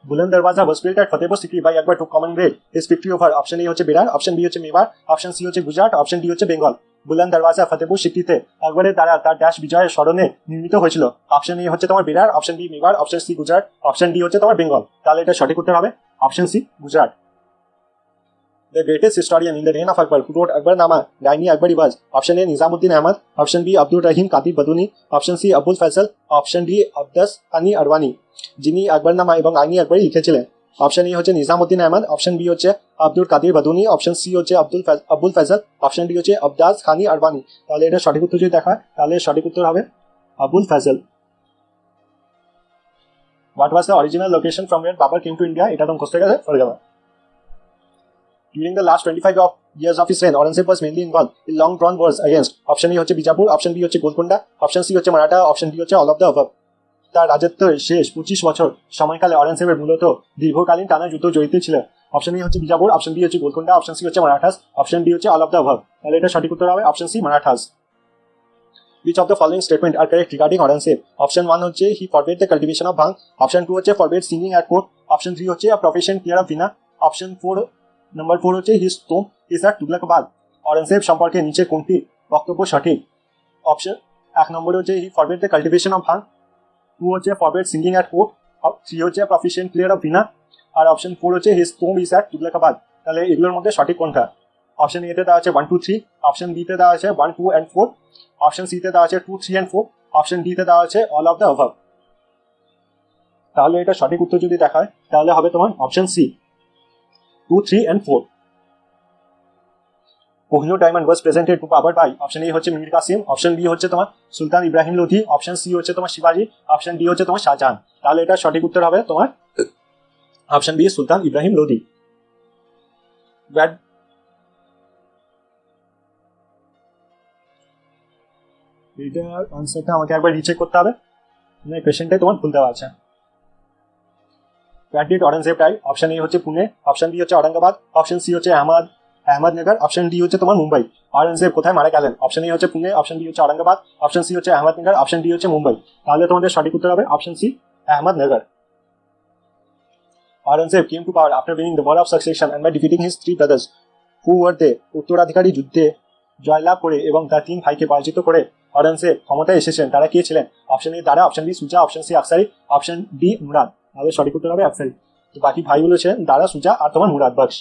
বুলंद दरवाजा was built at Fatehpur Sikri by Akbar to commemorate his victory over option A হচ্ছে বিরার, অপশন বি হচ্ছে মেবার, অপশন সি হচ্ছে গুজরাট, অপশন ডি হচ্ছে বেঙ্গল। বুলंद दरवाजा ফতেপুর সিক্রিতে আকবরের দ্বারা তার ড্যাশ বিজয়ের স্মরণে নির্মিত হয়েছিল। অপশন এ হচ্ছে তোমার Berar, option B Mewar, option C Gujarat, option D হচ্ছে তোমার বেঙ্গল। তাহলে এটা সঠিক উত্তর হবে option C Gujarat. The greatest historian in the reign of Akbar who wrote Akbarnama, Daini Akbari was option A Nizamuddin Ahmad, option B Abdul Rahim Katib Baduni, option C Abul Faisal, option D Abdas Khani Arwani। যিনি আকবরনামা এবং আইনি আকবরি লিখেছিলেন option A হচ্ছে Nizamuddin Ahmad, option B হচ্ছে Abdul Kadir Badoni, option C হচ্ছে Abul Faizal, option D হচ্ছে আবদাস খানি আরবানি। তাহলে এটা সঠিক উত্তর যদি দেখা হয় তাহলে সঠিক উত্তর হবে Abul Faizal. What was the original location from where Babur came to India? এটা তো মুখস্থ হয়ে গেছে Fergana. During the last 25 years of his reign, Aurangzeb was mainly involved in long drawn wars against option A হচ্ছে বিজাপুর, অপশন বি হচ্ছে Golconda, option C হচ্ছে Maratha, option D হচ্ছে all of the above. তার রাজত্বের শেষ 25 বছর সময়কালে অরেঞ্জেবের মূলত দীর্ঘকালীন টানা যুদ্ধ জড়িত ছিল। অপশন এ হচ্ছে বিজাপুর, অপশন বি হচ্ছে গোলকুন্ডা, অপশন সি হচ্ছে মারাঠাস, অপশন ডি হচ্ছে অল অফ দ্য অ্যাবভ। তাহলে এটা সঠিক উত্তর হবে option C Marathas. Which of the following statement are correct regarding Aurangzeb? Option 1 হচ্ছে he forbade the cultivation of bhang, option 2 হচ্ছে forbade singing at court, option 3 হচ্ছে a profession clear of vina, option 4 number 4 হচ্ছে his tomb is at Tughlakabad. অরেঞ্জেব সম্পর্কে নিচে কোনটি বক্তব্য সঠিক? Option 1 নম্বরে হচ্ছে he forbade the cultivation of bhang, 2 হচ্ছে forbade singing at court, 3 হচ্ছে proficient clear of vina আর অপশন 4 হচ্ছে his tomb is at Tughlakabad. তাহলে এগুলোর মধ্যে সঠিক কোনটা? অপশন এ তে দেওয়া আছে 1 2 3, অপশন বি তে দেওয়া আছে 1 2 and 4, অপশন সি তে দেওয়া আছে 2 3 and 4, অপশন ডি তে দেওয়া আছে অল অফ দ্য অ্যাবভ। তাহলে এটা সঠিক উত্তর যদি দেখা হয় তাহলে হবে তোমার option C 2 3 and 4। Kohinoor diamond was presented to Babur by option A হচ্ছে মীর কাসিম, অপশন বি হচ্ছে তোমার সুলতান ইব্রাহিম লোধি, অপশন সি হচ্ছে তোমার শিবাজি, অপশন ডি হচ্ছে তোমার শাহজাহান। তাহলে এটা সঠিক উত্তর হবে তোমার অপশন বি সুলতান ইব্রাহিম লোদি। এটার আনসারটা আমাকে একবার রিচেক করতে হবে, মানে কোয়েশ্চেনটাই তোমার ভুল দেওয়া আছে। What did Aurangzeb die? Option A হচ্ছে পুনে, অপশন বি হচ্ছে ঔরঙ্গাবাদ, অপশন সি হচ্ছে আহমদনগর, অপশন ডি হচ্ছে তোমার মুম্বাই। অরেঞ্জজেব কোথায় মারা গেলেন? অপশন এ হচ্ছে পুনে, অপশন বি হচ্ছে ঔরঙ্গাবাদ, অপশন সি হচ্ছে আহমদনগর, অপশন ডি হচ্ছে মুম্বাই। তাহলে তোমাদের সঠিক উত্তর হবে option C, Ahmednagar. Aurangzeb came to power after winning the war of succession and by defeating his three brothers, who were they? উত্তরাধিকারী যুদ্ধে জয়লাভ করে এবং তার তিন ভাইকে পরাজিত করে অরঙ্গজেব ক্ষমতায় এসেছেন। তারা কে ছিলেন? Option A Dara, option B Shuja, option C Afsari, option D Murad. তাহলে সঠিক উত্তর হবে আফসারি। তো বাকি ভাইগুলো ছিলেন দারা, সুজা আর তোমার Murad box.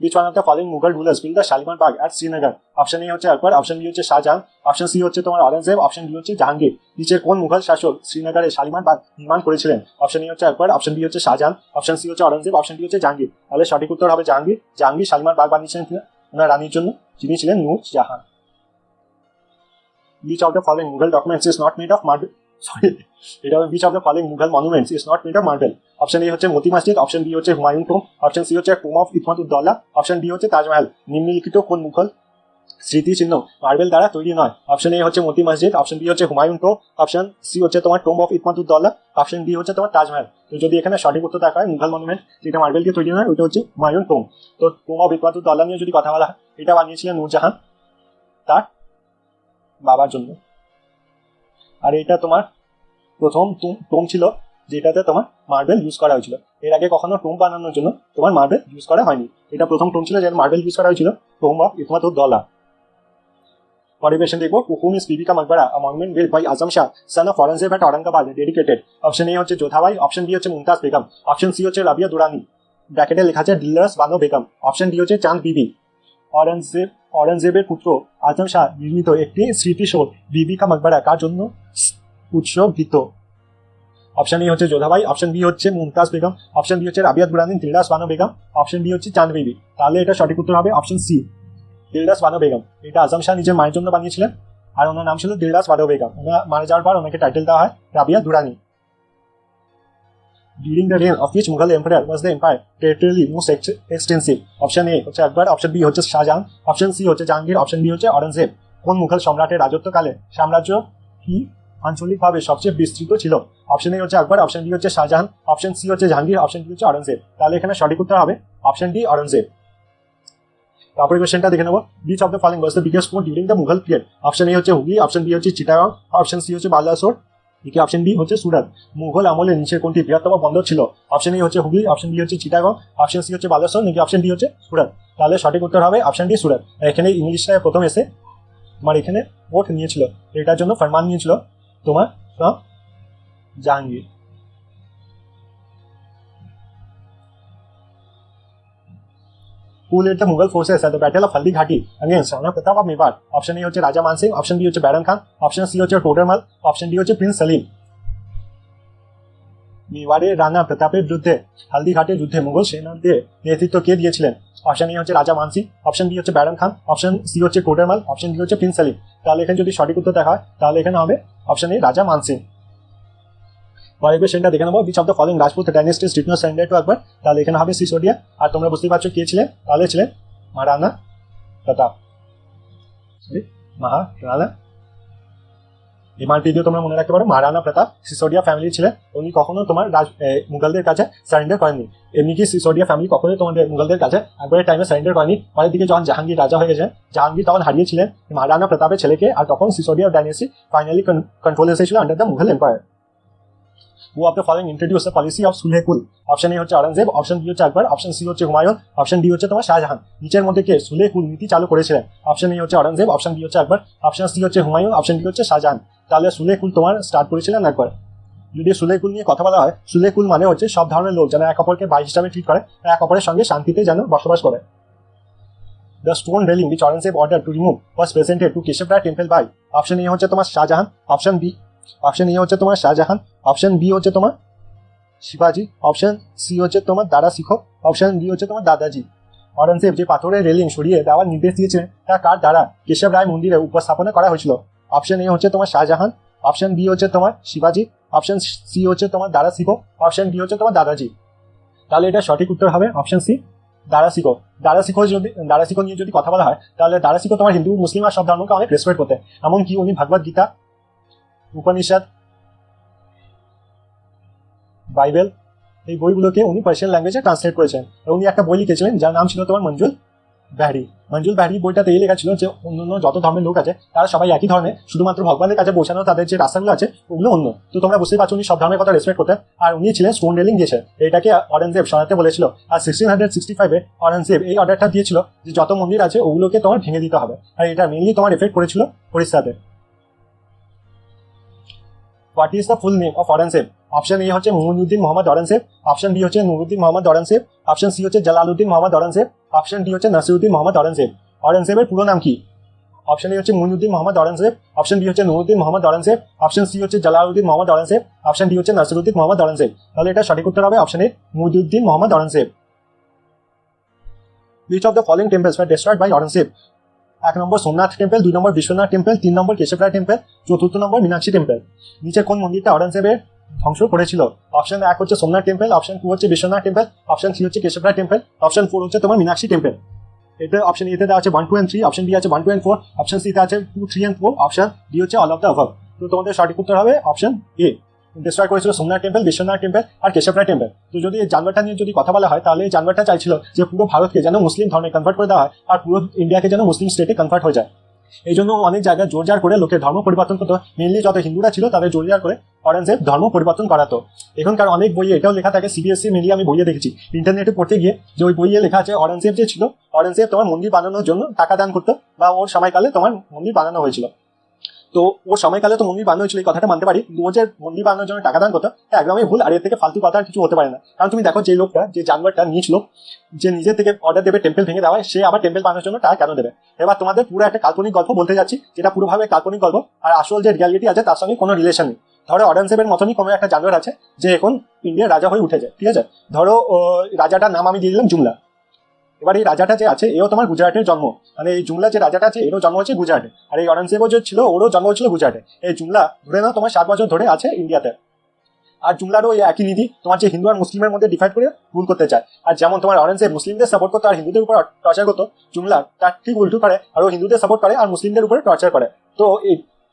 Which one of the following Mughal rulers built the Shalimar Bagh at Srinagar? Option A হচ্ছে আকবর, অপশন বি হচ্ছে শাহজাহান, অপশন সি হচ্ছে তোমার অরঙ্গজেব, অপশন ডি হচ্ছে জাহাঙ্গীর। নিচের কোন মুঘল শাসক শ্রীনগরে শালিমার বাগ নির্মাণ করেছিলেন? অপশন এ হচ্ছে আকবর, অপশন বি হচ্ছে শাহজাহান, অপশন সি হচ্ছে অরঙ্গজেব, অপশন ডি হচ্ছে জাহাঙ্গীর। তাহলে সঠিক উত্তর হবে জাহাঙ্গীর। জাহাঙ্গীর শালিমার বাগ বানিয়েছিলেন ওনার রানীর জন্য, যিনি ছিলেন নূর জাহান। Which of the following Mughal documents is not made of marble? এটা হবে which of the following Mughal monuments is not made of marble? Option A হচ্ছে মতি মসজিদ, অপশন বি হচ্ছে হুমায়ুন টোম্ব, অপশন সি হচ্ছে টোম্ব অফ ইতমাদ-উদ-দৌলা, অপশন ডি হচ্ছে তাজমহল। নিম্নলিখিত কোন Mughal স্মৃতিচিহ্ন marble দ্বারা তৈরি নয়? অপশন এ হচ্ছে মতি মসজিদ, অপশন বি হচ্ছে হুমায়ুন টোম্ব, অপশন সি হচ্ছে তোমার টোম্ব অফ ইতমাদ-উদ-দৌলা, অপশন ডি হচ্ছে তোমার তাজমহল। তো যদি এখানে সঠিক উত্তর দেখা হয় মুঘল মনুমেন্ট যেটা মার্বেল দিয়ে তৈরি নয়, ওইটা হচ্ছে হুমায়ুন টোম্ব। তো টোম্ব অফ ইতমাদ-উদ-দৌলা নিয়ে যদি কথা বলা হয়, এটা বানিয়েছিলেন নূরজাহান তার বাবার জন্য। আর এটা তোমার প্রথম টোম্ব ছিল যেটাতে তোমার মার্বেল ইউজ করা হয়েছিল। এর আগে কখনো টোম্ব বানানোর জন্য তোমার মার্বেল ইউজ করা হয়নি। এটা প্রথম টোম্ব ছিল যেটা মার্বেল ইউজ করা হয়েছিল, টোম্ব অফ ইতমাদ-উদ-দৌলা। পরিবেশন দেখবো হুকুম is Bibi ka Maqbara, a monument built by Azam Shah son of Aurangzeb at Aurangabad dedicated. Option A হচ্ছে যোধাবাই, অপশন বি হচ্ছে মুমতাজ বেগম, অপশন সি হচ্ছে রাবিয়া দুরানি, ব্র্যাকেটে লেখা আছে দিলরাস বানো বেগম, অপশন ডি হচ্ছে চাঁদ বিবি। অরঙ্গজেবের পুত্র আজম শাহ নির্মিত একটি স্মৃতিসৌধ বিবি কা মকবরা কার জন্য উৎসর্গিত? অপশন এ হচ্ছে যোধাবাই, অপশন বি হচ্ছে মুমতাজ বেগম, অপশন বি হচ্ছে রাবিয়া দুরানি দিলরাস বানো বেগম, অপশন ডি হচ্ছে চাঁদ বিবি। তাহলে এটা সঠিক উত্তর হবে অপশন সি, দিলরাস বানো বেগম। এটা আজম শাহ নিজের মায়ের জন্য বানিয়েছিলেন, আর ওনার নাম ছিল দিলরাস বানো বেগম। ওনার মারা যাওয়ার পর ওনাকে টাইটেল দেওয়া হয় Rabiya Durrani. During the reign of which Mughal emperor was the empire territorially most extensive? Option A হচ্ছে আকবর, অপশন বি হচ্ছে শাহজাহান, অপশন সি হচ্ছে জাহাঙ্গীর, অপশন ডি হচ্ছে অরঙ্গজেব। কোন মুঘল সম্রাটের রাজত্বকালে সাম্রাজ্য কি আঞ্চলিকভাবে সবচেয়ে বিস্তৃত ছিল? অপশন এ হচ্ছে আকবর, অপশন বি হচ্ছে শাহজাহান, অপশন সি হচ্ছে জাহাঙ্গীর, অপশন ডি হচ্ছে অরঙ্গজেব। তাহলে এখানে সঠিক উত্তর হবে অপশন ডি, অরঙ্গজেব। তারপরে কোশ্চেনটা দেখে নেবো, beach of the following was the biggest fort during the Mughal period? Option A হচ্ছে হুগলি, অপশন বি হচ্ছে চিটাগং, অপশন সি হচ্ছে বালাসোর, একে অপশন ডি হচ্ছে সুরাট। মুঘল আমলে নিচের কোনটি বৃহত্তম বন্দর ছিল? অপশন এ হচ্ছে হুগলি, অপশন বি হচ্ছে চিটাগং, অপশন সি হচ্ছে বালাসোর, নাকি অপশন ডি হচ্ছে সুরাট। তাহলে সঠিক উত্তর হবে অপশন ডি, সুরাট। এখানে ইংলিশরা প্রথম এসে তোমার এখানে ওট নিয়েছিল, এটার জন্য ফরমান নিয়েছিল তোমার Jahangir. Who led the Mughal forces at the Battle of Haldi Ghati against Rana Pratap of Mewar? Option A হচ্ছে রাজা মান সিং, অপশন বি হচ্ছে ব্যারন খান, অপশন সি হচ্ছে টোডরমাল, অপশন ডি হচ্ছে প্রিন্স সলিম। মেওয়ারে রানা প্রতাপের বিরুদ্ধে হালদি ঘাটের যুদ্ধে মুঘল সেনাদের নেতৃত্ব কে দিয়েছিলেন? অপশন এ হচ্ছে রাজা মান সিং, অপশন বি হচ্ছে ব্যারন খান, অপশন সি হচ্ছে টোডরমাল, অপশন ডি হচ্ছে প্রিন্স সলিম। তাহলে এখানে যদি সঠিক উত্তর দেখা হয় তাহলে এখানে হবে অপশন এ রাজা মান সিং। পরের কোশ্চেনটা দেখে নেবো, which of the following Rajput ডাইনেস্টিজ did not surrender to আকবর? তাহলে এখানে হবে সিসোডিয়া। আর তোমরা বুঝতেই পারছো কে ছিলেন, তাহলে ছিলেন মহারানা প্রতাপ। মহারানা এমআরপি দিয়ে তোমরা মনে রাখতে পারো, মহারানা প্রতাপ সিসোডিয়া ফ্যামিলি ছিলেন। উনি কখনো তোমার মুঘলদের কাছে সারেন্ডার করেননি। এমনি কি সিসোডিয়া ফ্যামিলি কখনোই তোমাদের মুঘলদের কাছে আকবরের টাইমে সারেন্ডার করেনি। পরের দিকে যখন জাহাঙ্গীর রাজা হয়ে গেছেন, জাহাঙ্গীর তখন হারিয়েছিলেন মহারানা প্রতাপের ছেলেকে, আর তখন সিসোডিয়া ডাইনেস্টি ফাইনালি কন্ট্রোল এসেছিল under the Mughal empire. Who of the following introduced the policy of sulh-e-kul? Option A হচ্ছে অরঙ্গজেব, অপশন বি হচ্ছে আকবর, অপশন সি হচ্ছে হুমায়ুন, অপশন ডি হচ্ছে তোমার শাহজাহান। নিচের মধ্যে কে সুলেহ-কুল নীতি চালু করেছিলেন? অপশন এ হচ্ছে অরঙ্গজেব, অপশন বি হচ্ছে আকবর, অপশন সি হচ্ছে হুমায়ুন, অপশন ডি হচ্ছে শাহজাহান। তাহলে সুলেহ-কুল তোমার স্টার্ট করেছিলেন আকবর। যদি সুলেহ-কুল নিয়ে কথা বলা হয়, সুলেহ-কুল মানে হচ্ছে সব ধরনের লোক যেন এক অপরকে ভাই হিসাবে ট্রিট করে, এক অপরের সঙ্গে শান্তিতে যেন বসবাস করে। The stone railing which Aurangzeb ordered to remove was presented to Keshav Rai temple by? Option A হচ্ছে তোমার শাহজাহান, অপশন এ হচ্ছে তোমার শাহজাহান, অপশন বি হচ্ছে তোমার শিবাজি, অপশন সি হচ্ছে তোমার দাদা শিখো, অপশন ডি হচ্ছে তোমার দাদাজি। অরঙ্গজেব যে পাথরের রেলিং সরিয়ে দেওয়ার নির্দেশ দিয়েছিলেন তা কার দ্বারা কেশব রায় মন্দিরে উপস্থাপনা করা হয়েছিল? অপশন এ হচ্ছে তোমার শাহজাহান, অপশন বি হচ্ছে তোমার শিবাজি, অপশন সি হচ্ছে তোমার দাদা শিখো, অপশন ডি হচ্ছে তোমার দাদাজি। তাহলে এটা সঠিক উত্তর হবে অপশন সি, দারাশিকো। দারাশিকো নিয়ে যদি কথা বলা হয় তাহলে দারাশিকো তোমার হিন্দু মুসলিম আর সব ধর্মকে অনেক রেসপেক্ট করতে। এমনকি উনি ভগবদ গীতা, উপনিষদ, বাইবেল এই বইগুলোকে উনি পার্সিয়ান ল্যাঙ্গুয়েজে ট্রান্সলেট করেছেন। উনি একটা বই লিখেছিলেন যার নাম ছিল তোমার মঞ্জুল ব্যাহরি। মঞ্জুল ব্যাহরি বইটাতে এই লেখা ছিল যে অন্যান্য যত ধর্মের লোক আছে তারা সবাই একই ধরনের, শুধুমাত্র ভগবানের কাছে পৌঁছানো তাদের যে রাস্তাগুলো আছে ওগুলো অন্য। তো তোমরা বুঝতেই পারছো উনি সব ধর্মের কথা রেসপেক্ট করতেন। আর উনি ছিলেন স্টোন রেলিং দিয়েছে, এটাকে অরেঞ্জদেব সরাতে বলেছিল। আর 1665 অরেঞ্জদেব এই অর্ডারটা দিয়েছিল যে যত মন্দির আছে ওগুলোকে তোমার ভেঙে দিতে হবে। আর এটা মেনলি তোমার এফেক্ট করেছিল ওড়িশাতে। What is the full name of Aurangzeb? Option A হচ্ছে মুইনুদ্দিন মোহাম্মদ অরেঞ্জদেব, অপশন বি হচ্ছে নুরুদ্দিন মোহাম্মদ অরেঞ্জদেব, অপশন সি হচ্ছে জালালউদ্দিন মোহাম্মদ অরেঞ্জদেব, অপশন ডি হচ্ছে নাসিরউদ্দিন মোহাম্মদ অরেঞ্জদেব। অরেঞ্জদেবের পুরো নাম কি? অপশন এ হচ্ছে মুইনুদ্দিন মোহাম্মদ অরেঞ্জদেব, অপশন বি হচ্ছে নুরুদ্দিন মোহাম্মদ অরেঞ্জদেব, অপশন সি হচ্ছে জালালউদ্দিন মোহাম্মদ অরেঞ্জদেব, অপশন ডি হচ্ছে নাসিরউদ্দিন মোহাম্মদ অরেঞ্জদেব। তাহলে এটা সঠিক উত্তর হবে option A Muinuddin Mohammad Aurangzeb. Which of the following temples were destroyed by Aurangzeb? 1 number Somnath temple, 2 number Vishwanath temple, 3 number Keshavrai temple, 4th number Meenakshi temple. নিচে কোন মন্দিরটা অরেঞ্জদেবের ধ্বংস করেছিল? অপশন 1 হচ্ছে সোমনাথ টেম্পল, অপশন 2 হচ্ছে বিশ্বনাথ টেম্পল, অপশন 3 হচ্ছে কেশবরায় টেম্পল, অপশন 4 হচ্ছে তোমার মীনাক্ষী টেম্পল। এটা অপশন এতে দেওয়া আছে 1, 2 and 3, অপশন বি আছে 1, 2 and 4, অপশন সি তে আছে 2, 3 and 4, অপশন ডি হচ্ছে অল অফ দ্য অ্যাবভ। তো তোমাদের সঠিক উত্তর হবে অপশন এ, ডিস্ট্রয় করেছিল সোমনাথ টেম্পল, বিশ্বনাথ টেম্পল আর কেশবরায় টেম্পল। তো যদি এই জানোয়ারটা নিয়ে যদি কথা বলা হয় তাহলে এই জানোয়ারটা চাইছিল যে পুরো ভারতকে যেন মুসলিম ধর্মে কনভার্ট করে দেওয়া হয় আর পুরো ইন্ডিয়াকে যেন মুসলিম স্টেটে কনভার্ট হয়ে যায়। এই জন্য অনেক জায়গায় জোর জার করে লোকের ধর্ম পরিবর্তন করতো। মেনলি যত হিন্দুরা ছিল তাদের জোর জার করে অরেঞ্জদেব ধর্ম পরিবর্তন করাতো। এখনকার অনেক বইয়ে এটাও লেখা থাকে, সিবিএসসি মেনলি আমি বইয়ে দেখেছি, ইন্টারনেটে পড়তে গিয়ে যে ওই বইয়ে লেখা আছে অরেঞ্জদেব যে ছিল, অরেঞ্জদেব তোমার মন্দির বানানোর জন্য টাকা দান করতো বা ওর সময়কালে তোমার মন্দির বানানো হয়েছিল। তো ওর সময়কালে তো মন্দির বানানো হয়েছিল এই কথাটা মানতে পারি, ও যে মন্দির বানানোর জন্য টাকা দান করতো একদমই ভুল। আর এর থেকে ফালতু কথা আর কিছু হতে পারে না। কারণ তুমি দেখো যে লোকটা, যে জানোয়ারটা নিয়েছিল, যে নিজের থেকে অর্ডার দেবে টেম্পল ভেঙে দেওয়া, সে আবার টেম্পল বানানোর জন্য টাকা কেন দেবে? এবার তোমাদের পুরো একটা কাল্পনিক গল্প বলতে যাচ্ছি, যেটা পুরোভাবে কাল্পনিক গল্প আর আসল যে রিয়ালিটি আছে তার সঙ্গে কোনো রিলেশন নেই। ধরো অরেঞ্জদেবের মতনই কোনো একটা জানোয়ার আছে যে এখন ইন্ডিয়ার রাজা হয়ে উঠেছে, ঠিক আছে? ধরো রাজাটার নাম আমি দিয়ে দিলাম জুমলা। এবার এই রাজাটা যে আছে এও তোমার গুজরাটের জন্ম, মানে এই জুমলা যে রাজাটা আছে এরও জন্ম হচ্ছে গুজরাটে, আর এই অরেঞ্জদেবও যে ছিল ওরও জন্ম হচ্ছিল গুজরাটে। এই জুমলা ধরে নাও তোমার 7 বছর ধরে আছে ইন্ডিয়াতে। আর জুমলারও এই একই নীতি, তোমার যে হিন্দু আর মুসলিমের মধ্যে ডিভাইড করে রুল করতে চায়। আর যেমন তোমার অরেঞ্জদেব মুসলিমদের সাপোর্ট করতো আর হিন্দুদের উপর টর্চার করতো, জুমলা তার ঠিক উল্টো করে, আর ও হিন্দুদের সাপোর্ট করে আর মুসলিমদের উপরে টর্চার করে। তো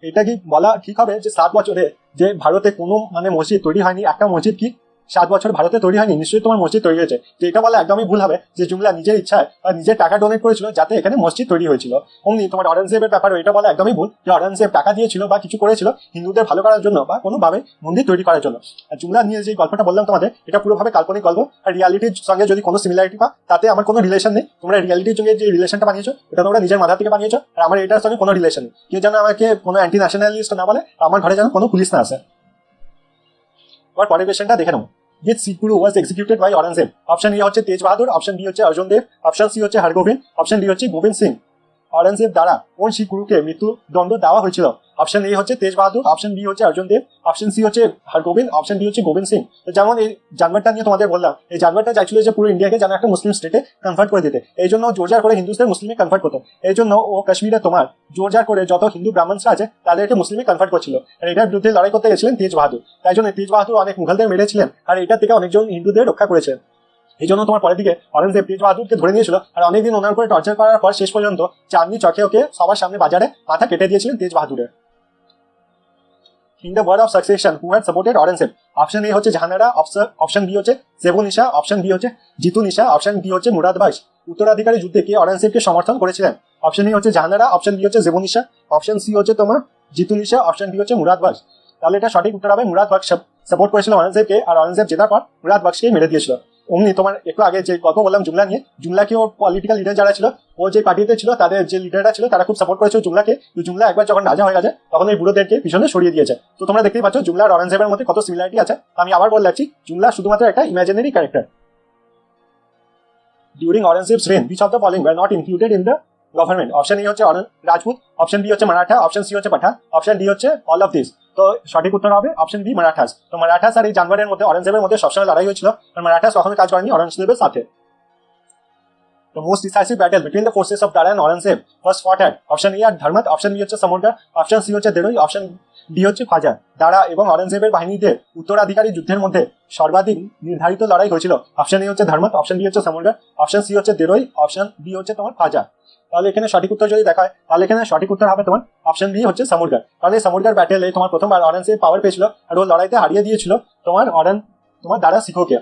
এটা কি বলা ঠিক হবে যে 7 বছরে যে ভারতে কোনো মানে মসজিদ তৈরি হয়নি? একটা মসজিদ কি 7 বছর ভারতে তৈরি হয়নি? নিশ্চয়ই তোমার মসজিদ তৈরি হয়েছে। তো এটা বলা একদমই ভুল হবে যে জুমলা নিজের ইচ্ছায় বা নিজের টাকা ডোনেট করেছিল যাতে এখানে মসজিদ তৈরি হয়েছিল। অমনি তোমার অরেঞ্জদেবের ব্যাপারে এটা বলা একদমই ভুল যে অরেঞ্জদেব টাকা দিয়েছিল বা কিছু করেছিল হিন্দুদের ভালো করার জন্য বা কোনোভাবে মন্দির তৈরি করার জন্য। আর জুমলা নিয়ে যে গল্পটা বললাম তোমাদের, এটা পুরোভাবে কাল্পনিক গল্প। আর রিয়ালিটির সঙ্গে যদি কোনো সিমিলারিটি পা তাতে আমার কোনো রিলেশন নেই। তোমরা রিয়ালিটির সঙ্গে যে রিলেশনটা বানিয়েছো এটা তোমরা নিজের মাথা থেকে বানিয়েছো, আর আমার এটার সঙ্গে কোনো রিলেশন নেই। কেউ যেন আমাকে কোনো অ্যান্টি ন্যাশনালিস্ট না বলে, আমার ঘরে যেন কোনো পুলিশ না আসে। এবার পরের কোয়েশ্চেনটা দেখে নাও। Which Sikh Guru was executed by Aurangzeb? Option A হচ্ছে তেজ বাহাদুর, অপশন বি হচ্ছে অর্জুন দেব, অপশন সি হচ্ছে হরগোবিন্দ, অপশন ডি হচ্ছে গোবিন্দ সিং। অরেঞ্জদেব দ্বারা কোন শিখ গুরুকে মৃত্যুদণ্ড দেওয়া হয়েছিল? অপশন এ হচ্ছে তেজ বাহাদুর, অপশন বি হচ্ছে অর্জুন দেব, অপশন সি হচ্ছে হরগোবিন্দ, অপশন ডি হচ্ছে গোবিন্দ সিং। তো যেমন এই জানোয়ারটা নিয়ে তোমাদের বললাম, এই জানোয়ারটা চাইছিল যে পুরো ইন্ডিয়াকে যেন একটা মুসলিম স্টেটে কনভার্ট করে দিতে। এই জন্য জোরজার করে হিন্দুদের মুসলিমে কনভার্ট করতো। এই জন্য ও কাশ্মীরে তোমার জোরজার করে যত হিন্দু ব্রাহ্মণরা আছে তাদেরকে মুসলিমে কনভার্ট করছিল। আর এটার বিরুদ্ধে লড়াই করতে গেছিলেন তেজ বাহাদুর। তাই জন্য তেজ বাহাদুর অনেক মুঘলদের মেরেছিলেন আর এটা থেকে অনেকজন হিন্দুদের রক্ষা করেছেন। এই জন্য তোমার পরের দিকে অরেঞ্জদেব তেজ বাহাদুরকে ধরে নিয়েছিল আর অনেকদিন ওনার উপরে টর্চার করার পর শেষ পর্যন্ত চাঁদনি চকে ওকে সবার সামনে বাজারে মাথা কেটে দিয়েছিলেন তেজ বাহাদুরের। In the word of succession, who had supported Aurangzeb? Option A হচ্ছে জাহানারা, অপশন বি হচ্ছে জেবুনিশা, অপশন বি হচ্ছে জিতুনিশা, অপশন ডি হচ্ছে মুরাদবাইশ। উত্তরাধিকারী যুদ্ধে কে অরেঞ্জদেবকে সমর্থন করেছিলেন? অপশন এ হচ্ছে জাহানারা, অপশন বি হচ্ছে জেবুনিশা, অপশন সি হচ্ছে তোমার জিতুনিশা, অপশন ডি হচ্ছে মুরাদবাইশ। তাহলে এটা সঠিক উত্তর হবে মুরাদবাইশ সাপোর্ট করেছিল অরেঞ্জদেবকে, আর অরেঞ্জদেব জেতার পর মুরাদবাইশকে মেরে দিয়েছিল। অমনি তোমার একটু আগে যে গল্প বললাম জুমলা নিয়ে, জুমলাকে ওর পলিটিক্যাল লিডার যারা ছিল, ও যে পার্টিতে ছিল তাদের যে লিডাররা ছিল তারা খুব সাপোর্ট করেছিল জুমলাকে। জুমলা একবার যখন রাজা হয়ে গেছে তখন এই বুড়োদেরকে পিছনে সরিয়ে দিয়েছে। তো তোমরা দেখতেই পাচ্ছ জুমলা আর অরেঞ্জদেবের মধ্যে কত সিমিলারিটি আছে। আমি আবার বলে যাচ্ছি, জুমলা শুধুমাত্র একটা imaginary character. During Aurangzeb's reign which of the following were not included in the government? Option A হচ্ছে রাজপুত, অপশন বি হচ্ছে মারাঠা, অপশন সি হচ্ছে পাঠান, অপশন ডি হচ্ছে অল অফ দিস। তো সঠিক উত্তর হবে অপশন বি মারাঠাস। তো মারাঠাস আর এই জানোয়ারের মধ্যে অরেঞ্জদেবের মধ্যে সবসময় লড়াই হয়েছিল, আর মারাঠাস কখনো কাজ করেনি অরেঞ্জদেবের সাথে। The most decisive battle between the forces of Dara and Aurangzeb was fought at option A আর ধর্মত, অপশন বি হচ্ছে সমরগড়, অপশন সি হচ্ছে দেরোই, অপশন ডি হচ্ছে ফাজা। দারা এবং অরঙ্গজেবের বাহিনীতে উত্তরাধিকারী যুদ্ধের মধ্যে সর্বাধিক নির্ধারিত লড়াই হয়েছিল অপশন এ হচ্ছে ধর্মত, অপশন বি হচ্ছে সমরগড়, অপশন সি হচ্ছে দেরোই, অপশন ডি হচ্ছে তোমার ফাজা। তাহলে এখানে সঠিক উত্তর যদি দেখা হয় তাহলে এখানে সঠিক উত্তর হবে তোমার অপশন বি হচ্ছে সমরগড়। কারণ এই সমরগড় ব্যাটেলে তোমার প্রথমবার অরঙ্গজেব পাওয়ার পেয়েছিল আর ও লড়াইতে হারিয়ে দিয়েছিল তোমার দারা শিখোকে।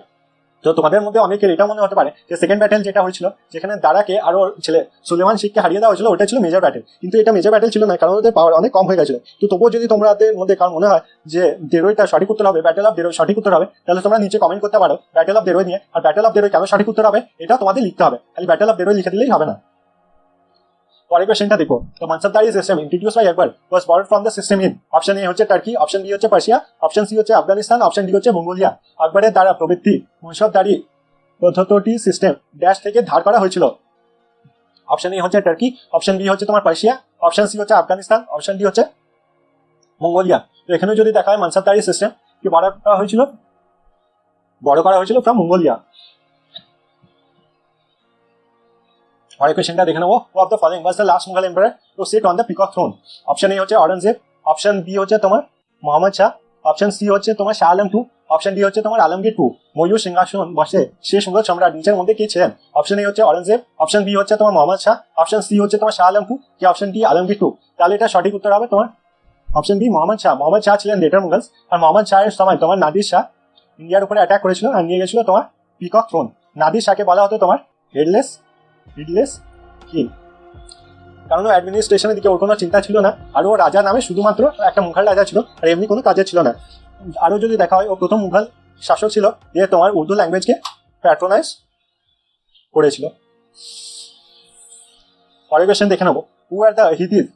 তো তোমাদের মধ্যে অনেকের এটা মনে হতে পারে যে সেকেন্ড ব্যাটেল যেটা হয়েছিল যেখানে দারাকে আর ওর ছেলে সুলেমান শিখকে হারিয়ে দেওয়া হয়েছিল ওটা ছিল মেজর ব্যাটেল, কিন্তু এটা মেজর ব্যাটেল ছিল না কারণ ওদের পাওয়ার অনেক কম হয়ে গেছিল। তো তবুও যদি তোমাদের মধ্যে কারণ মনে হয় যে দেরোইটা সঠিক উত্তর হবে, ব্যাটেল অফ দেরোই সঠিক উত্তর হবে, তাহলে তোমরা নিচে কমেন্ট করতে পারো ব্যাটেল অফ দেরোই নিয়ে। আর ব্যাটেল অফ দেরোই কেন সঠিক উত্তর হবে এটা তোমাদের লিখতে হবে, খালি ব্যাটেল অফ দেরোই লিখে দিলেই হবে না। পরের কোশ্চেনটা দেখো, তো মানসাবদারি সিস্টেম ইন্ট্রোডিউসড বাই আকবর ওয়াজ বরড from the system in option A হচ্ছে টার্কি, অপশন বি হচ্ছে পার্সিয়া, অপশন সি হচ্ছে আফগানিস্তান, অপশন ডি হচ্ছে মঙ্গোলিয়া। আকবরের দ্বারা প্রবৃত্তি মানসাবদারি পদ্ধতি সিস্টেম ড্যাশ থেকে ধার করা হয়েছিল। অপশন এ হচ্ছে টার্কি, অপশন বি হচ্ছে তোমার পার্সিয়া, অপশন সি হচ্ছে আফগানিস্তান, অপশন ডি হচ্ছে মঙ্গোলিয়া। তো এখানে যদি দেখা হয় মানসাবদারি সিস্টেম কি বড় করা হয়েছিল ফ্রম মঙ্গোলিয়া। পরের কোশ্চেনটা দেখে নেবো, who of the following was the last Mughal empire to sit on the peacock throne. Option A হচ্ছে অরঙ্গজেব, অপশন বি হচ্ছে তোমার মোহাম্মদ শাহ, অপশন সি হচ্ছে তোমার Shah Alam two, option D হচ্ছে তোমার আলমগীর টু। ময়ূর সিংহাসন বসে শেষ মুঘল সম্রাট নিচের মধ্যে কে ছিলেন? অপশন এ হচ্ছে অরঙ্গজেব, অপশন বি হচ্ছে তোমার মোহাম্মদ শাহ, অপশন সি হচ্ছে তোমার শাহ আলম টু, কি অপশন ডি আলমগীর টু। তাহলে এটা সঠিক উত্তর হবে তোমার অপশন বি মোহাম্মদ শাহ। মোহাম্মদ শাহ ছিলেন লেটার মুঘলস, আর মোহাম্মদ শাহের সময় তোমার নাদির শাহ ইন্ডিয়ার উপরে অ্যাটাক করেছিল আর নিয়ে গেছিল তোমার পিকক থ্রোন। নাদির শাহকে বলা হতো তোমার হেডলেস কিং, কারণ ও অ্যাডমিনিস্ট্রেশনের দিকে ওর কোনো চিন্তা ছিল না, আর ও রাজা নামে শুধুমাত্র একটা মুঘল রাজা ছিল আর এমনি কোনো কাজের ছিল না। আরও যদি দেখা হয় ও প্রথম মুঘল শাসক ছিল যে তোমার উর্দু ল্যাঙ্গুয়েজকে প্যাট্রোনাইজ করেছিল। পরের কোয়েশ্চেন দেখে নেবো, who are the Ahadis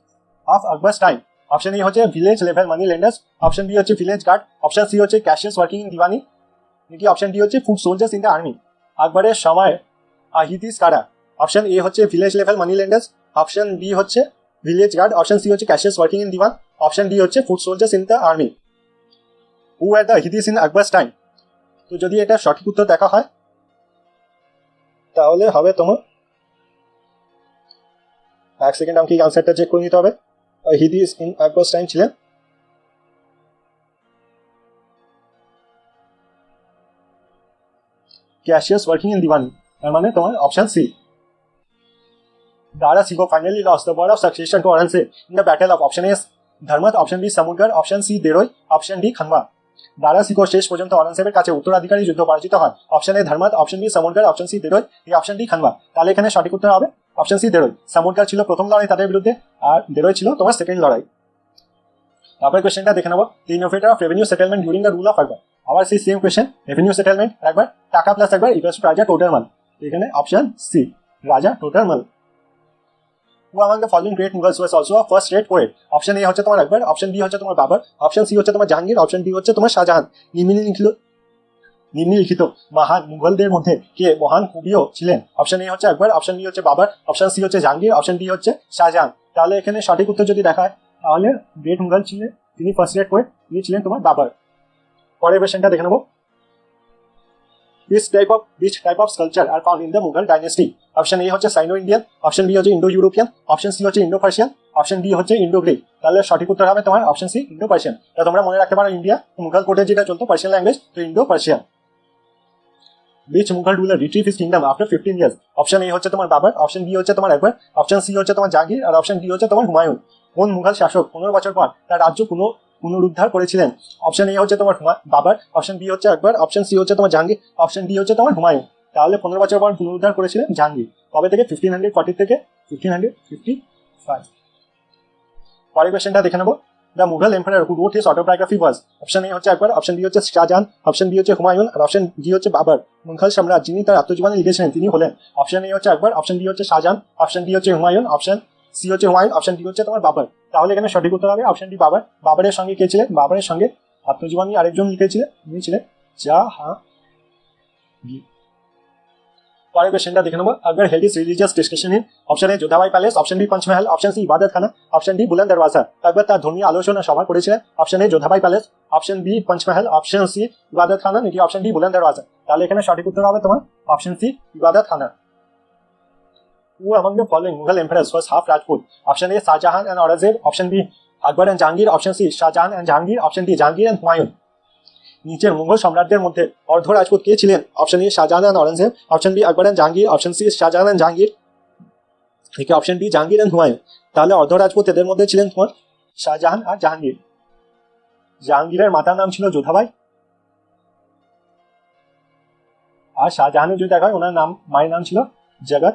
of Akbar's time. Option A হচ্ছে village level money lenders, option B হচ্ছে ভিলেজ গার্ড, অপশন সি হচ্ছে ক্যাশিয়ার্স ওয়ার্কিং ইন দিওয়ানি, নাকি অপশন ডি হচ্ছে foot soldiers in the army. আকবরের সময় আহিদিস কারা? অপশন এ হচ্ছে village level money lenders, option B হচ্ছে ভিলেজ গার্ড, অপশন সি হচ্ছে cashiers working in Diwan, option D হচ্ছে foot soldiers in the army. Who are the Ahadis in Akbar's time. তো যদি এটা সঠিক উত্তর দেখা হয় তাহলে হবে তোমার, এক সেকেন্ড আমাকে আনসারটা চেক করে নিতে হবে। হিদিস ইন আকবরস টাইম ছিলেন ক্যাশিয়ার্স ওয়ার্কিং ইন দিওয়ানি, তার মানে তোমার option C. Dara Shikoh finally lost the war of succession to Aurangzeb in the battle of option A Dharmat, option B Samugarh, option C Deorai, option D Khanwa. Dara Shikoh শেষ পর্যন্ত অরঙ্গজেবের কাছে উত্তরাধিকারী যুদ্ধ পরাজিত হয়। Option A ধর্মত, option B Samugarh, option C দেরোই, এই অপশন ডি খানবা। তাহলে এখানে সঠিক উত্তর হবে অপশন সি দেরোই। সমুদ্র ছিল প্রথম লড়াই তাদের বিরুদ্ধে আর দেরোই ছিল তোমার সেকেন্ড লড়াই। তারপরে কোয়েশ্চেনটা দেখে নেবো, the innovator of revenue settlement during the rule of Akbar. আবার সেই সেম কোয়েশ্চেন, রেভিনিউ সেটেলমেন্ট একবার, টাকা প্লাস একবার ইকুয়ালস টু রাজা টোটাল মাল। এখানে অপশন সি রাজা টোটাল মাল। Who among the following great Mughals was also a first rate poet? Option A হচ্ছে তোমার আকবর, অপশন বি হচ্ছে তোমার বাবর, অপশন সি হচ্ছে তোমার জাহাঙ্গীর, অপশন ডি হচ্ছে তোমার শাহজাহান। নিম্নলিখিত মহান মুঘলদের মধ্যে কে মহান কবিও ছিলেন? অপশন এ হচ্ছে আকবর, অপশন বি হচ্ছে বাবর, অপশন সি হচ্ছে জাহাঙ্গীর, অপশন ডি হচ্ছে শাহজাহান। তাহলে এখানে সঠিক উত্তর যদি দেখা হয় তাহলে গ্রেট মুঘল ছিলেন তিনি ফার্স্ট রেট পোয়েট, তিনি ছিলেন তোমার বাবর। পরের কোয়েশ্চেনটা দেখে নেবো, which type of sculpture are found in the Mughal dynasty? Option A হচ্ছে সাইনো ইন্ডিয়ান, অপশন বি হচ্ছে ইন্ডো ইউরোপিয়ান, অপশন সি হচ্ছে ইন্ডো পার্সিয়ান, অপশন ডি হচ্ছে ইন্ডো গ্রিক। তাহলে সঠিক উত্তর হবে তোমার অপশন সি ইন্ডো পার্সিয়ান। তোমরা মনে রাখতে পারো ইন্ডিয়া মুঘল কোর্টে যেটা চলতো পার্সিয়ান ল্যাঙ্গুয়েজ, তো Indo Persian. Which Mughal ruler retrieved his kingdom after 15 years? Option A হচ্ছে তোমার বাবর, অপশন বি হচ্ছে তোমার আকবর, অপশন সি হচ্ছে তোমার জাহাঙ্গীর, আর অপশন ডি হচ্ছে তোমার হুমায়ুন। কোন মুঘল শাসক 15 বছর পর তার রাজ্য পুনরুদ্ধার করেছিলেন? অপশন এ হচ্ছে তোমার বাবর, অপশন বি হচ্ছে আকবর, অপশন সি হচ্ছে তোমার জাহাঙ্গীর, অপশন ডি হচ্ছে তোমার হুমায়ুন। তাহলে 15 বছর পর পুনরুদ্ধার করেছিলেন জাহাঙ্গীর। কবে থেকে? 1540 থেকে 1555। পরের কোয়েশ্চেনটা দেখে নেবো, the Mughal empire who wrote his autobiography was. Option A হচ্ছে আকবর, অপশন বি হচ্ছে শাহজাহান, অপশন বি হচ্ছে হুমায়ুন, আর অপশন ডি হচ্ছে বাবর। মুঘল সম্রাট যিনি তার আত্মজীবনী লিখেছিলেন তিনি হলেন, অপশন এ হচ্ছে আকবর, অপশন বি হচ্ছে শাহজাহান, অপশন ডি হচ্ছে হুমায়ুন, অপশন সি হচ্ছে হুমায়ুন, অপশন ডি হচ্ছে তোমার বাবর। তাহলে এখানে সঠিক উত্তর হবে অপশন ডি বাবর। বাবরের সঙ্গে কে ছিলেন? বাবরের সঙ্গে আত্মজীবনী আরেকজন লিখেছিলেন, তিনি ছিলেন জাহাঙ্গীর। পরের কোয়েশ্চেনটা দেখে নেবো, Akbar held his religious discussion in option A Jodhabai palace, option B Panchmahal, option C Ibadat Khana, option D বুলন্দ দরওয়াজা। আকবর তার ধর্মীয় আলোচনা সভা করেছিলেন option A Jodhabai palace, option B Panchmahal, option C Ibadat Khana, নাকি অপশন ডি বুলন্দ দরওয়াজা। তাহলে এখানে সঠিক উত্তর হবে তোমার অপশন সি ইবাদত খানা। Who among the following Mughal emperors was half Rajput? Option A Shahjahan and Aurangzeb, option B Akbar and Jahangir, option C Shahjahan and Jahangir, option D Jahangir and Humayun. নিচের মুঘল সম্রাটদের মধ্যে অর্ধ রাজপুত কে ছিলেন? Option A Shahjahan and Aurangzeb, option B Akbar and Jahangir, option C Shahjahan and Jahangir, থেকে option D Jahangir and Humayun. তাহলে অর্ধ রাজপুত এদের মধ্যে ছিলেন তোমার শাহজাহান আর জাহাঙ্গীর। জাহাঙ্গীরের মাতার নাম ছিল যোধাবাই, আর শাহজাহানের যদি দেখা হয় ওনার নাম মায়ের নাম ছিল জগৎ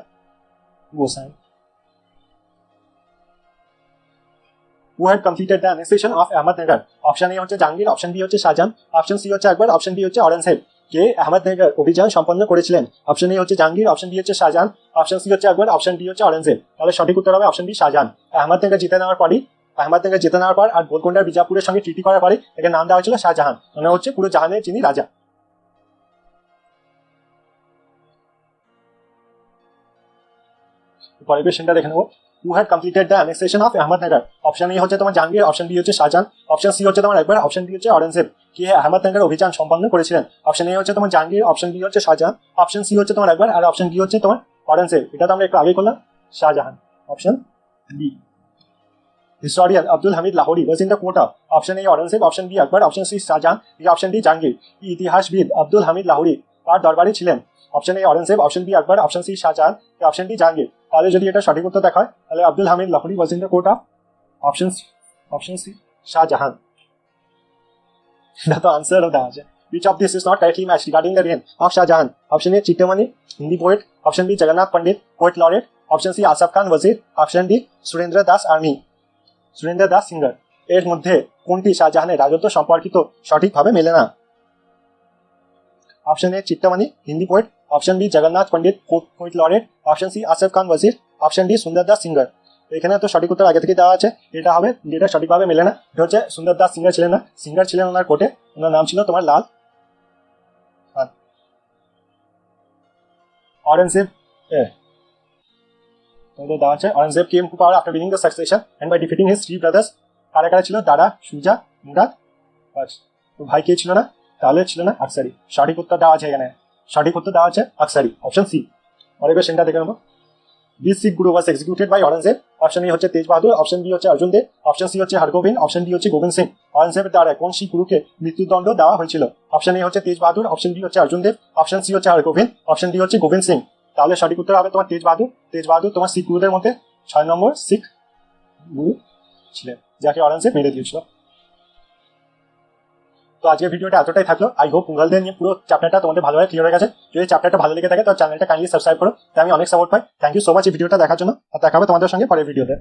গোসাই। Who had completed the annexation of Ahmednagar? Option A হচ্ছে জাহাঙ্গীর, অপশন বি হচ্ছে শাহজাহান, অপশন সি হচ্ছে আকবর, অপশন ডি হচ্ছে অরঙ্গজেব। কে আহমেদনগর অভিযান সম্পন্ন করেছিলেন? অপশন এ হচ্ছে জাহাঙ্গীর, অপশন বি হচ্ছে শাহজাহান, অপশন সি হচ্ছে আকবর, অপশন ডি হচ্ছে অরঙ্গজেব। তাহলে সঠিক উত্তর হবে অপশন বি শাহজাহান। আহমেদনগর জিতে নেওয়ার পর আর গোলকোন্ডার বিজাপুরের সঙ্গে ট্রিটি করার পরে একে নাম দেওয়া হয়েছিল শাহজাহান, মানে হচ্ছে পুরো জাহানের যিনি রাজা। পরের কোশ্চেনটা দেখে নেবো। Who had completed the annexation of Ahmednagar? Option A হচ্ছে তোমার জাহাঙ্গীর, অপশন বি হচ্ছে শাহজাহান, অপশন সি হচ্ছে তোমার আকবর, অপশন ডি হচ্ছে অরঙ্গজেব। কে আহমেদনগর অভিযান সম্পন্ন করেছিলেন? অপশন এ হচ্ছে তোমার জাহাঙ্গীর, অপশন বি হচ্ছে শাহজাহান, অপশন সি হচ্ছে তোমার আকবর, আর অপশন ডি হচ্ছে তোমার অরঙ্গজেব। এটা তো আমরা একটু আগে করলাম, Shahjahan. Option B. Historian Abdul Hamid Lahori was in the quota. Option A Aurangzeb, option B Akbar, option C Shahjahan, option D Jahangir. ইতিহাসবিদ আব্দুল হামিদ লাহোরি কার দরবারে ছিলেন? Option A Aurangzeb, option B Akbar, option C Shahjahan, option D Jahangir. তাহলে যদি এটা সঠিক উত্তর দেখা হয় তাহলে Abdul Hamid Lahori was in the court of option C Shahjahan. এটা তো আনসার দেওয়া আছে। Which of this is not correctly matched regarding the reign of Shahjahan? Option A Chittamani, Hindi poet, option B Jagannath Pandit, poet laureate, option C Asaf Khan Wazir, option D Surendra Das Army, Surendra Das singer. এর মধ্যে কোনটি শাহজাহানের রাজত্ব সম্পর্কিত সঠিকভাবে মেলে না? Option A Chintamani, Hindi poet, option B Jagannath Pandit, poet laureate, option C Asaf Khan wazir, option D Sundar Das singer. এখানে তো সঠিক উত্তর আগে থেকে দেওয়া আছে, এটা হবে যেটা সঠিকভাবে মেলে না। এটা হচ্ছে সুন্দর দাস সিঙ্গার ছিলেন না, সিঙ্গার ছিলেন ওনার কোর্টে, ওনার নাম ছিল তোমার লাল খান। অরঙ্গজেব দেওয়া আছে Aurangzeb came to power after winning the succession and by defeating his three brothers. কারা কারা ছিল? দাদা, সুজা, মুরাদ। ভাই কে ছিল না? তাহলে ছিল না আকসারি। সঠিক উত্তর দেওয়া আছে এখানে, সঠিক উত্তর দেওয়া আছে আকসারি, অপশন সি। পরের কোশ্চেনটা দেখে নেবো। This Sikh guru was executed by Aurangzeb. Option A হচ্ছে তেজ বাহাদুর, অপশন বি হচ্ছে অর্জুন দেব, অপশন সি হচ্ছে হরগোবিন্দ, অপশন ডি হচ্ছে গোবিন্দ সিং। অরঙ্গজেবের দ্বারা কোন শিখ গুরুকে মৃত্যুদণ্ড দেওয়া হয়েছিল? অপশন এ হচ্ছে তেজ বাহাদুর, অপশন বি হচ্ছে অর্জুন দেব, অপশন সি হচ্ছে হরগোবিন্দ, অপশন ডি হচ্ছে গোবিন্দ সিং। তাহলে সঠিক উত্তর হবে তোমার তেজ বাহাদুর। তেজ বাহাদুর তোমার শিখ গুরুদের মধ্যে 6 নম্বর শিখ গুরু ছিলেন, যাকে অরঙ্গজেব মেরে দিয়েছিল। তো আজকের ভিডিওটা এতটাই থাকলো। আই হোপ মুঘলদের নিয়ে পুরো চ্যাপ্টারটা তোমাদের ভালোভাবে ক্লিয়ার হয়ে গেছে। যদি চ্যাপ্টারটা ভালো লেগে থাকে তো চ্যানেলটা কাইন্ডলি সাবস্ক্রাইব করো, তাই আমি অনেক সাপোর্ট পাই। থ্যাংক ইউ সো মাচ এই ভিডিওটা দেখার জন্য, আর দেখা হবে তোমাদের সঙ্গে পরের ভিডিওতে।